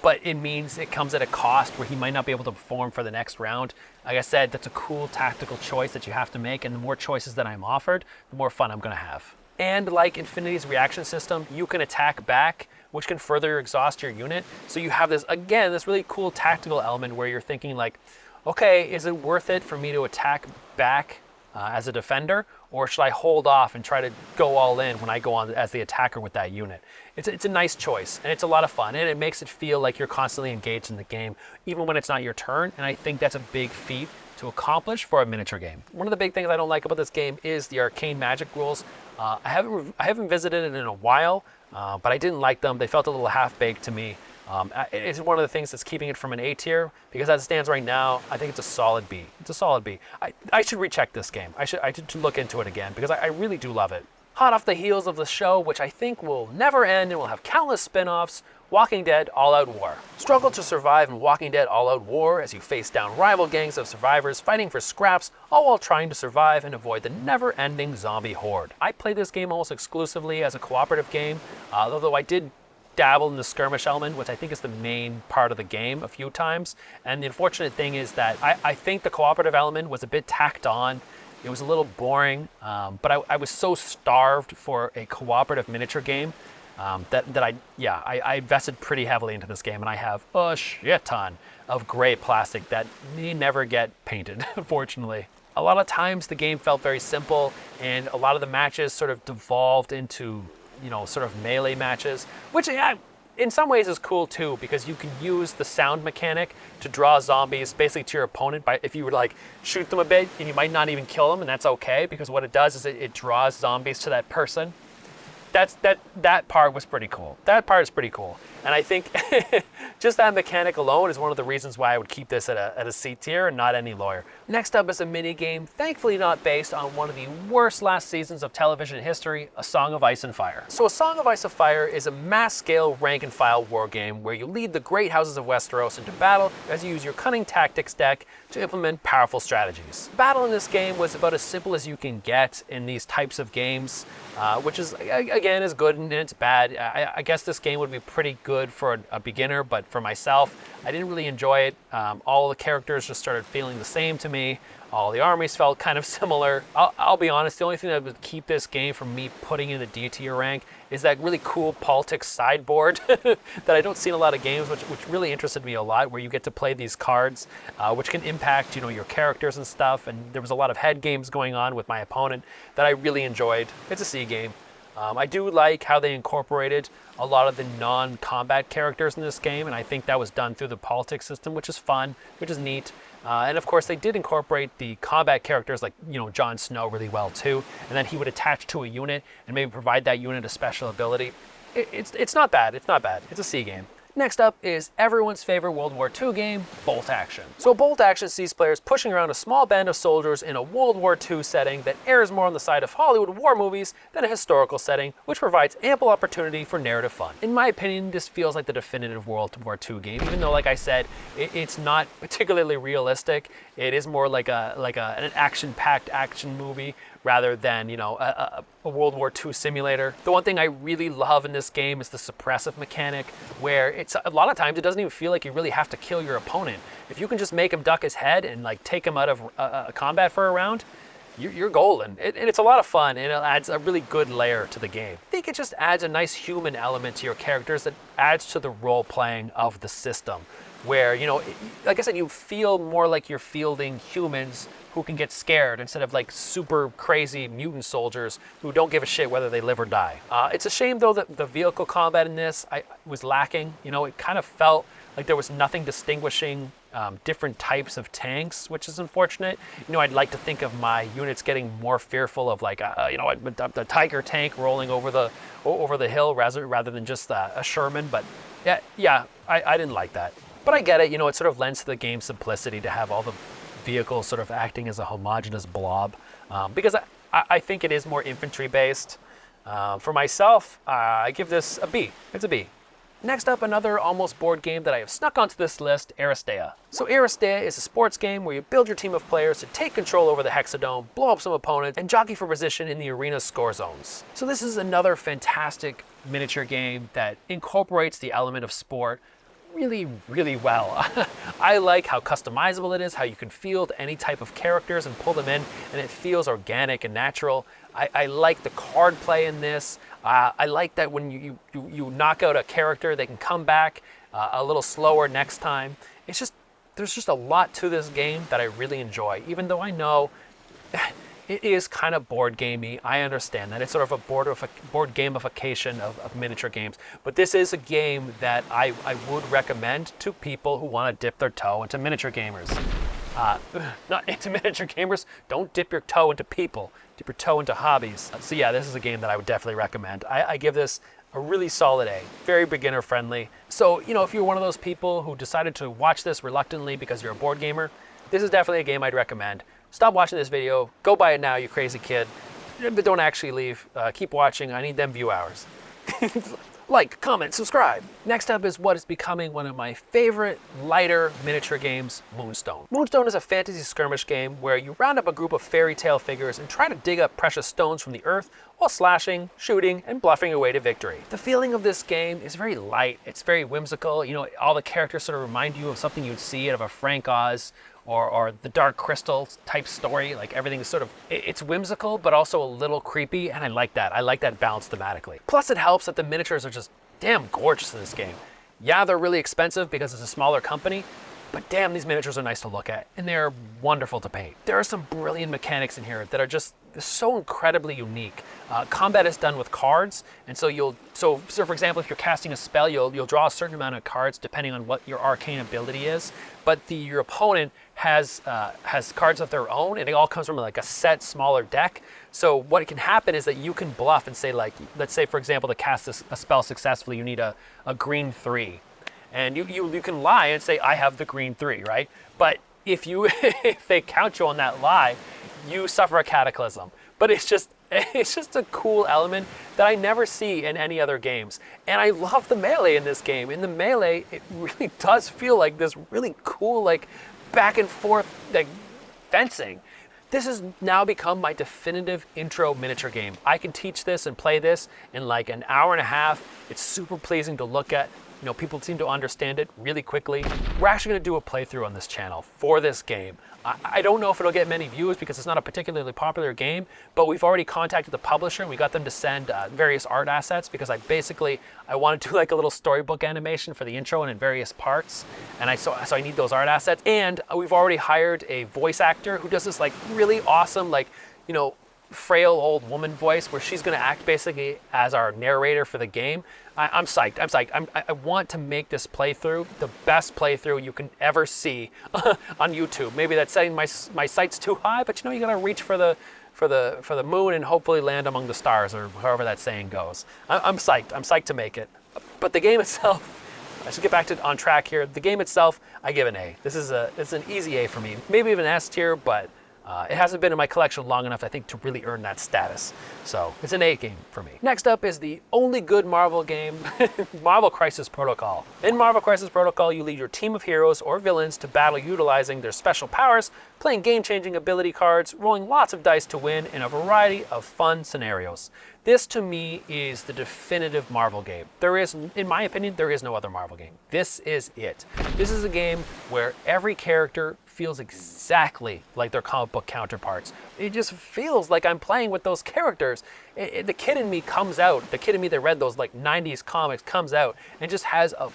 but it means it comes at a cost where he might not be able to perform for the next round. Like I said, that's a cool tactical choice that you have to make, and the more choices that I'm offered, the more fun I'm going to have. And like Infinity's reaction system, you can attack back, which can further exhaust your unit. So you have this, again, this really cool tactical element where you're thinking like, okay, is it worth it for me to attack back as a defender, or should I hold off and try to go all in when I go on as the attacker with that unit? It's a nice choice, and it's a lot of fun, and it makes it feel like you're constantly engaged in the game, even when it's not your turn, and I think that's a big feat to accomplish for a miniature game. One of the big things I don't like about this game is the arcane magic rules. I haven't visited it in a while, but I didn't like them. They felt a little half-baked to me. It's one of the things that's keeping it from an A tier, because as it stands right now, I think it's a solid B. It's a solid B. I should recheck this game. I should look into it again, because I really do love it. Hot off the heels of the show, which I think will never end and will have countless spin-offs, Walking Dead All-Out War. Struggle to survive in Walking Dead All-Out War as you face down rival gangs of survivors fighting for scraps, all while trying to survive and avoid the never-ending zombie horde. I played this game almost exclusively as a cooperative game, although I did dabble in the skirmish element, which I think is the main part of the game, a few times. And the unfortunate thing is that I think the cooperative element was a bit tacked on. It was a little boring, but I was so starved for a cooperative miniature game that I invested pretty heavily into this game, and I have a shit ton of gray plastic that may never get painted, unfortunately. A lot of times the game felt very simple, and a lot of the matches sort of devolved into, sort of melee matches, which in some ways is cool too, because you can use the sound mechanic to draw zombies basically to your opponent. If you would like shoot them a bit, and you might not even kill them, and that's okay, because what it does is it draws zombies to that person. That part was pretty cool. That part is pretty cool. And I think just that mechanic alone is one of the reasons why I would keep this at a C tier and not any lower. Next up is a minigame, thankfully not based on one of the worst last seasons of television history, A Song of Ice and Fire. So A Song of Ice and Fire is a mass-scale rank-and-file wargame where you lead the great houses of Westeros into battle as you use your cunning tactics deck to implement powerful strategies. Battle in this game was about as simple as you can get in these types of games, which is, again, is good and it's bad. I guess this game would be pretty good for a beginner, but for myself, I didn't really enjoy it. All the characters just started feeling the same to me. All the armies felt kind of similar. I'll be honest, the only thing that would keep this game from me putting in the D tier rank is that really cool politics sideboard that I don't see in a lot of games, which really interested me a lot, where you get to play these cards, which can impact, your characters and stuff. And there was a lot of head games going on with my opponent that I really enjoyed. It's a C game. I do like how they incorporated a lot of the non-combat characters in this game, and I think that was done through the politics system, which is fun, which is neat. And of course, they did incorporate the combat characters like, Jon Snow really well too, and then he would attach to a unit and maybe provide that unit a special ability. It's not bad, it's not bad. It's a C game. Next up is everyone's favorite World War II game, Bolt Action. So Bolt Action sees players pushing around a small band of soldiers in a World War II setting that errs more on the side of Hollywood war movies than a historical setting, which provides ample opportunity for narrative fun. In my opinion, this feels like the definitive World War II game, even though, like I said, it's not particularly realistic. It is more like an action-packed action movie rather than, a World War II simulator. The one thing I really love in this game is the suppressive mechanic, where it's a lot of times it doesn't even feel like you really have to kill your opponent. If you can just make him duck his head and take him out of combat for a round, you're golden. And it's a lot of fun, and it adds a really good layer to the game. I think it just adds a nice human element to your characters that adds to the role-playing of the system, where, like I said, you feel more like you're fielding humans who can get scared instead of super crazy mutant soldiers who don't give a shit whether they live or die. It's a shame though that the vehicle combat in this was lacking. It kind of felt like there was nothing distinguishing different types of tanks, which is unfortunate. I'd like to think of my units getting more fearful of a Tiger tank rolling over the hill rather than just a Sherman. But yeah, I didn't like that. But I get it. It sort of lends to the game's simplicity to have all the vehicles sort of acting as a homogeneous blob, because I think it is more infantry based. For myself, I give this a B. It's a B. Next up, another almost board game that I have snuck onto this list, Aristeia. So Aristeia is a sports game where you build your team of players to take control over the Hexadome, blow up some opponents, and jockey for position in the arena's score zones. So this is another fantastic miniature game that incorporates the element of sport really, really well. I like how customizable it is, how you can field any type of characters and pull them in, and it feels organic and natural. I like the card play in this. I like that when you knock out a character, they can come back a little slower next time. There's just a lot to this game that I really enjoy, even though I know it is kind of board gamey. I understand that. It's sort of a board gamification of miniature games. But this is a game that I would recommend to people who want to dip their toe into miniature gamers. Not into miniature gamers. Don't dip your toe into people. Dip your toe into hobbies. So yeah, this is a game that I would definitely recommend. I give this a really solid A, very beginner friendly. So, you know, if you're one of those people who decided to watch this reluctantly because you're a board gamer, this is definitely a game I'd recommend. Stop watching this video, go buy it now, you crazy kid. But don't actually leave, keep watching, I need them view hours. Like, comment, subscribe. Next up is what is becoming one of my favorite lighter miniature games, Moonstone. Moonstone is a fantasy skirmish game where you round up a group of fairy tale figures and try to dig up precious stones from the earth while slashing, shooting, and bluffing your way to victory. The feeling of this game is very light, it's very whimsical. You know, all the characters sort of remind you of something you'd see out of a Frank Oz or the Dark Crystal type story. Like everything is sort of, it's whimsical, but also a little creepy, and I like that. I like that balance thematically. Plus it helps that the miniatures are just damn gorgeous in this game. Yeah, they're really expensive because it's a smaller company, but damn, these miniatures are nice to look at, and they're wonderful to paint. There are some brilliant mechanics in here that are just so incredibly unique. Combat is done with cards, and so for example, if you're casting a spell, you'll draw a certain amount of cards depending on what your arcane ability is. But your opponent has cards of their own, and it all comes from like a set smaller deck. So what can happen is that you can bluff and say, like, let's say for example, to cast a spell successfully, you need a green 3. And you can lie and say, I have the green 3, right? But if they count you on that lie, you suffer a cataclysm. But it's just a cool element that I never see in any other games. And I love the melee in this game. In the melee, it really does feel like this really cool, like, back and forth, like, fencing. This has now become my definitive intro miniature game. I can teach this and play this in like an hour and a half. It's super pleasing to look at. You know, people seem to understand it really quickly. We're actually gonna do a playthrough on this channel for this game. I don't know if it'll get many views because it's not a particularly popular game, but we've already contacted the publisher and we got them to send various art assets because I want to do like a little storybook animation for the intro and in various parts. And so I need those art assets. And we've already hired a voice actor who does this like really awesome, like, you know, frail old woman voice where she's going to act basically as our narrator for the game. I'm psyched. I want to make this playthrough the best playthrough you can ever see on YouTube. Maybe that's setting my sights too high, but you know, you got to reach for the moon and hopefully land among the stars, or however that saying goes. I'm psyched. I'm psyched to make it. But the game itself, I should get back on track here. The game itself, I give an A. It's an easy A for me. Maybe even S tier, but it hasn't been in my collection long enough, I think, to really earn that status. So it's an A game for me. Next up is the only good Marvel game, Marvel Crisis Protocol. In Marvel Crisis Protocol, you lead your team of heroes or villains to battle utilizing their special powers, playing game-changing ability cards, rolling lots of dice to win in a variety of fun scenarios. This, to me, is the definitive Marvel game. In my opinion, there is no other Marvel game. This is it. This is a game where every character feels exactly like their comic book counterparts. It just feels like I'm playing with those characters. The kid in me comes out. The kid in me that read those like 90s comics comes out and just has a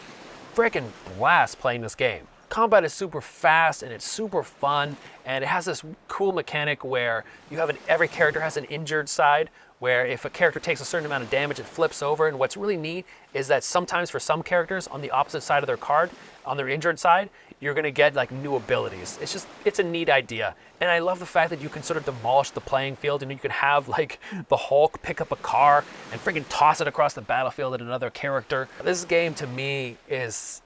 freaking blast playing this game. Combat is super fast and it's super fun, and it has this cool mechanic where every character has an injured side, where if a character takes a certain amount of damage, it flips over. And what's really neat is that sometimes for some characters on the opposite side of their card, on their injured side, you're gonna get like new abilities. It's a neat idea. And I love the fact that you can sort of demolish the playing field, and you can have like the Hulk pick up a car and freaking toss it across the battlefield at another character. This game to me it's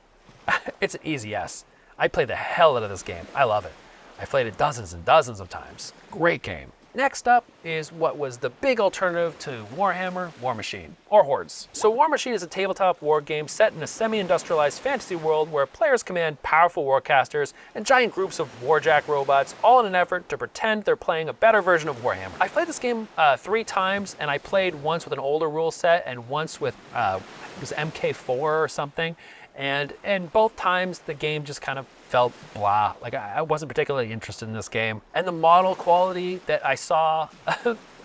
an easy S. I play the hell out of this game. I love it. I've played it dozens and dozens of times. Great game. Next up is what was the big alternative to Warhammer, Warmachine, or Hordes. So Warmachine is a tabletop war game set in a semi-industrialized fantasy world where players command powerful warcasters and giant groups of warjack robots, all in an effort to pretend they're playing a better version of Warhammer. I played this game 3 times, and I played once with an older rule set and once with it was MK4 or something. And both times the game just kind of felt blah. Like I wasn't particularly interested in this game. And the model quality that I saw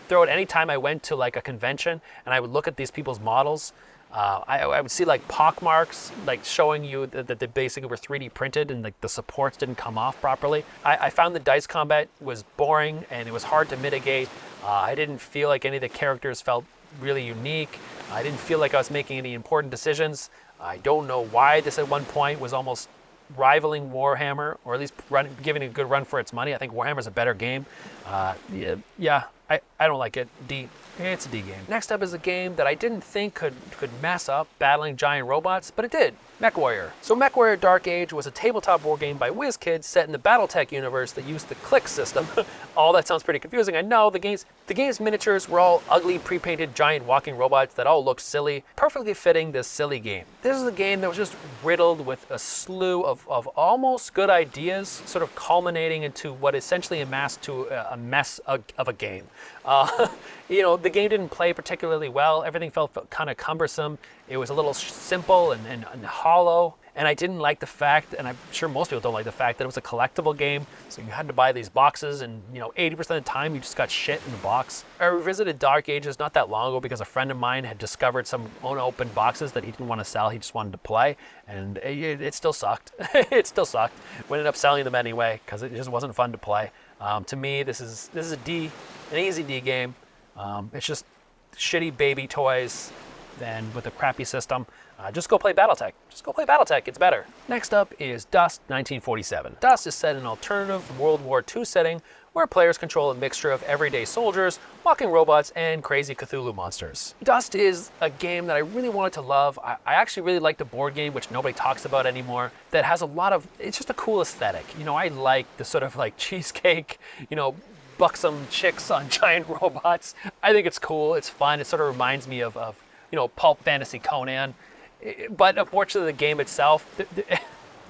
throughout any time I went to like a convention and I would look at these people's models, I would see like pockmarks, like showing you that they basically were 3D printed and like the supports didn't come off properly. I found the dice combat was boring and it was hard to mitigate. I didn't feel like any of the characters felt really unique. I didn't feel like I was making any important decisions. I don't know why this at one point was almost rivaling Warhammer, or at least giving it a good run for its money. I think Warhammer's a better game. I don't like it. D. It's a D game. Next up is a game that I didn't think could mess up battling giant robots, but it did. Mechwarrior. So Mechwarrior Dark Age was a tabletop wargame by WizKids set in the Battletech universe that used the click system. All that sounds pretty confusing. I know the game's miniatures were all ugly, pre-painted giant walking robots that all looked silly, perfectly fitting this silly game. This is a game that was just riddled with a slew of almost good ideas, sort of culminating into what essentially amassed to a mess of a game. The game didn't play particularly well. Everything felt kind of cumbersome. It was a little simple and hollow. And I didn't like the fact, and I'm sure most people don't like the fact, that it was a collectible game. So you had to buy these boxes, and 80% of the time you just got shit in the box. I revisited Dark Ages not that long ago because a friend of mine had discovered some unopened boxes that he didn't want to sell. He just wanted to play, and it still sucked. It still sucked. We ended up selling them anyway because it just wasn't fun to play. To me, this is an easy D game. It's just shitty baby toys, then with a crappy system. Just go play Battletech. It's better. Next up is Dust 1947. Dust is set in an alternative World War II setting where players control a mixture of everyday soldiers, walking robots, and crazy Cthulhu monsters. Dust is a game that I really wanted to love. I actually really like the board game, which nobody talks about anymore, that has it's just a cool aesthetic. I like the sort of like cheesecake, buxom chicks on giant robots. I think it's cool, it's fun. It sort of reminds me of pulp fantasy Conan. But unfortunately, the game itself,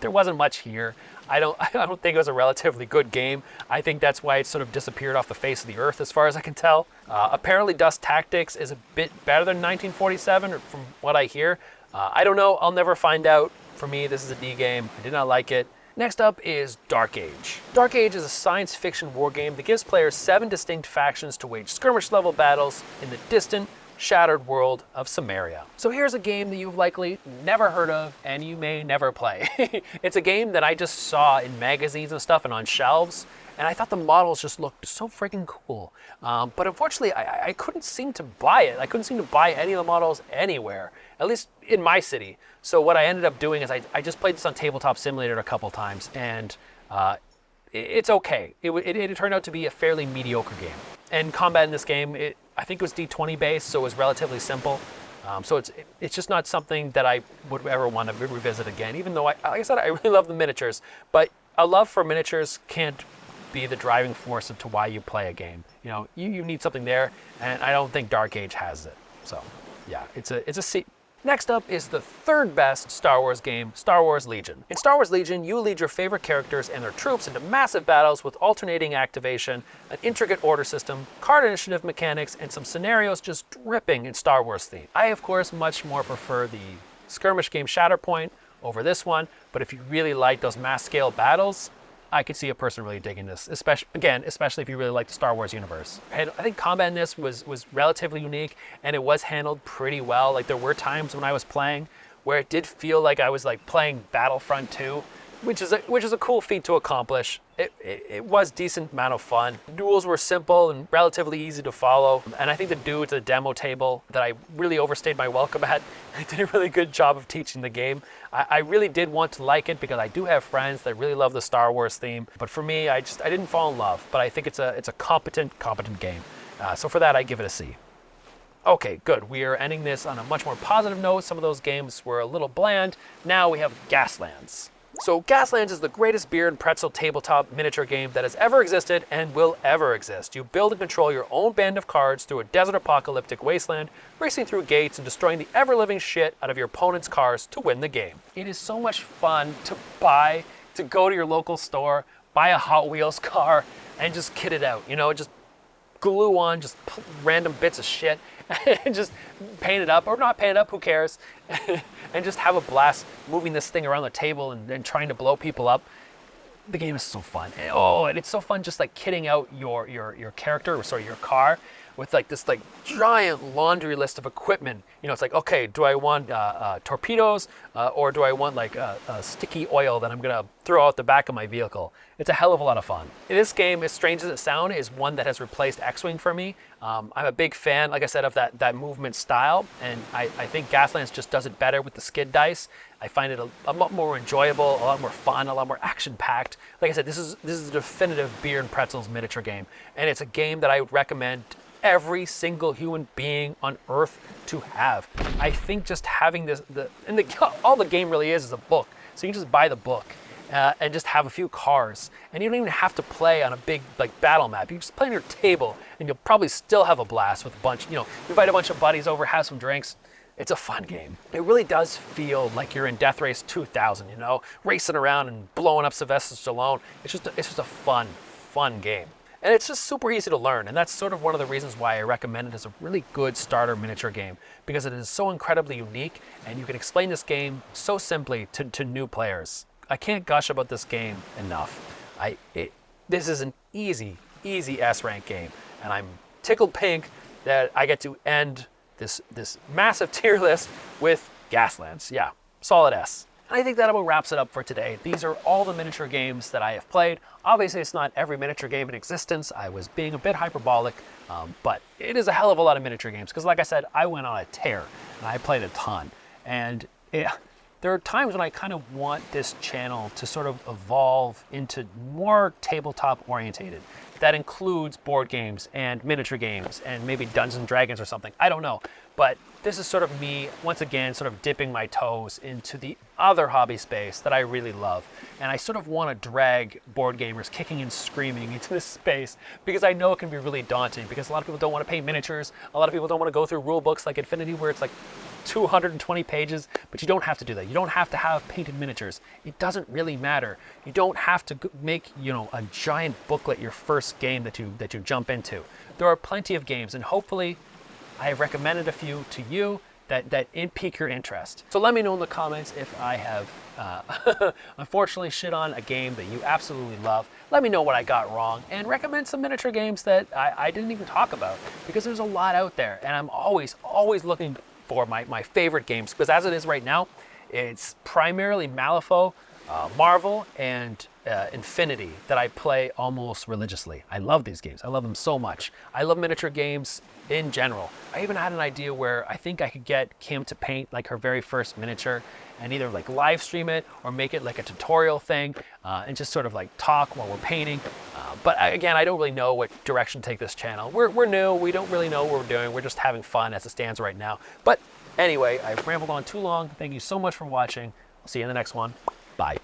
there wasn't much here. I don't think it was a relatively good game. I think that's why it sort of disappeared off the face of the earth, as far as I can tell. Apparently, Dust Tactics is a bit better than 1947, from what I hear. I don't know. I'll never find out. For me, this is a D game. I did not like it. Next up is Dark Age. Dark Age is a science fiction war game that gives players 7 distinct factions to wage skirmish-level battles in the distant, shattered world of Samaria. So here's a game that you've likely never heard of and you may never play. It's a game that I just saw in magazines and stuff and on shelves, and I thought the models just looked so freaking cool. But unfortunately, I couldn't seem to buy it. I couldn't seem to buy any of the models anywhere, at least in my city. So what I ended up doing is I just played this on Tabletop Simulator a couple times, and it's okay. It turned out to be a fairly mediocre game. And combat in this game, I think it was D20 based, so it was relatively simple. So it's just not something that I would ever want to revisit again, even though, like I said, I really love the miniatures. But a love for miniatures can't be the driving force into why you play a game. You need something there, and I don't think Dark Age has it. So yeah, it's a C. Next up is the third best Star Wars game, Star Wars Legion. In Star Wars Legion, you lead your favorite characters and their troops into massive battles with alternating activation, an intricate order system, card initiative mechanics, and some scenarios just dripping in Star Wars theme. I, of course, much more prefer the skirmish game Shatterpoint over this one, but if you really like those mass-scale battles, I could see a person really digging this, especially if you really like the Star Wars universe. And I think combat in this was relatively unique, and it was handled pretty well. Like, there were times when I was playing where it did feel like I was like playing Battlefront 2, which is a cool feat to accomplish. It was decent amount of fun. Duels were simple and relatively easy to follow, and I think the dude at the demo table that I really overstayed my welcome at did a really good job of teaching the game. I really did want to like it because I do have friends that really love the Star Wars theme, but for me, I didn't fall in love. But I think it's a competent game. So for that, I give it a C. Okay, good. We are ending this on a much more positive note. Some of those games were a little bland. Now we have Gaslands. So Gaslands is the greatest beer and pretzel tabletop miniature game that has ever existed and will ever exist. You build and control your own band of cards through a desert apocalyptic wasteland, racing through gates and destroying the ever-living shit out of your opponent's cars to win the game. It is so much fun to go to your local store, buy a Hot Wheels car, and just kit it out. Just glue on just random bits of shit and just paint it up, or not paint it up, who cares? And just have a blast moving this thing around the table and trying to blow people up. The game is so fun. And it's so fun just like kitting out your character, your car, with like this like giant laundry list of equipment. It's like, okay, do I want torpedoes or do I want like sticky oil that I'm gonna throw out the back of my vehicle? It's a hell of a lot of fun. This game, as strange as it sounds, is one that has replaced X-Wing for me. I'm a big fan, like I said, of that movement style, and I think Gaslands just does it better with the skid dice. I find it a lot more enjoyable, a lot more fun, a lot more action-packed. Like I said, this is a definitive beer and pretzels miniature game, and it's a game that I would recommend every single human being on Earth to have. I think just having this, all the game really is a book. So you can just buy the book and just have a few cars. And you don't even have to play on a big like battle map. You just play on your table and you'll probably still have a blast with a bunch, invite a bunch of buddies over, have some drinks. It's a fun game. It really does feel like you're in Death Race 2000, racing around and blowing up Sylvester Stallone. It's just a fun game. And it's just super easy to learn, and that's sort of one of the reasons why I recommend it as a really good starter miniature game, because it is so incredibly unique, and you can explain this game so simply to new players. I can't gush about this game enough. This is an easy S-rank game, and I'm tickled pink that I get to end this massive tier list with Gaslands. Yeah, solid S. And I think that about wraps it up for today. These are all the miniature games that I have played. Obviously, it's not every miniature game in existence. I was being a bit hyperbolic, but it is a hell of a lot of miniature games. Because like I said, I went on a tear, and I played a ton. And there are times when I kind of want this channel to sort of evolve into more tabletop orientated. That includes board games and miniature games and maybe Dungeons and Dragons or something. I don't know. But this is sort of me, once again, sort of dipping my toes into the other hobby space that I really love. And I sort of want to drag board gamers kicking and screaming into this space because I know it can be really daunting because a lot of people don't want to paint miniatures. A lot of people don't want to go through rule books like Infinity where it's like 220 pages, but you don't have to do that. You don't have to have painted miniatures. It doesn't really matter. You don't have to make, a giant booklet your first game that you jump into. There are plenty of games, and hopefully I have recommended a few to you that pique your interest. So let me know in the comments if I have unfortunately shit on a game that you absolutely love. Let me know what I got wrong and recommend some miniature games that I didn't even talk about, because there's a lot out there, and I'm always looking for my favorite games, because as it is right now, it's primarily Malifaux, Marvel, and Infinity that I play almost religiously. I love these games. I love them so much. I love miniature games in general. I even had an idea where I think I could get Kim to paint like her very first miniature and either like live stream it or make it like a tutorial thing and just sort of like talk while we're painting. But again, I don't really know what direction to take this channel. We're new. We don't really know what we're doing. We're just having fun as it stands right now. But anyway, I've rambled on too long. Thank you so much for watching. I'll see you in the next one. Bye.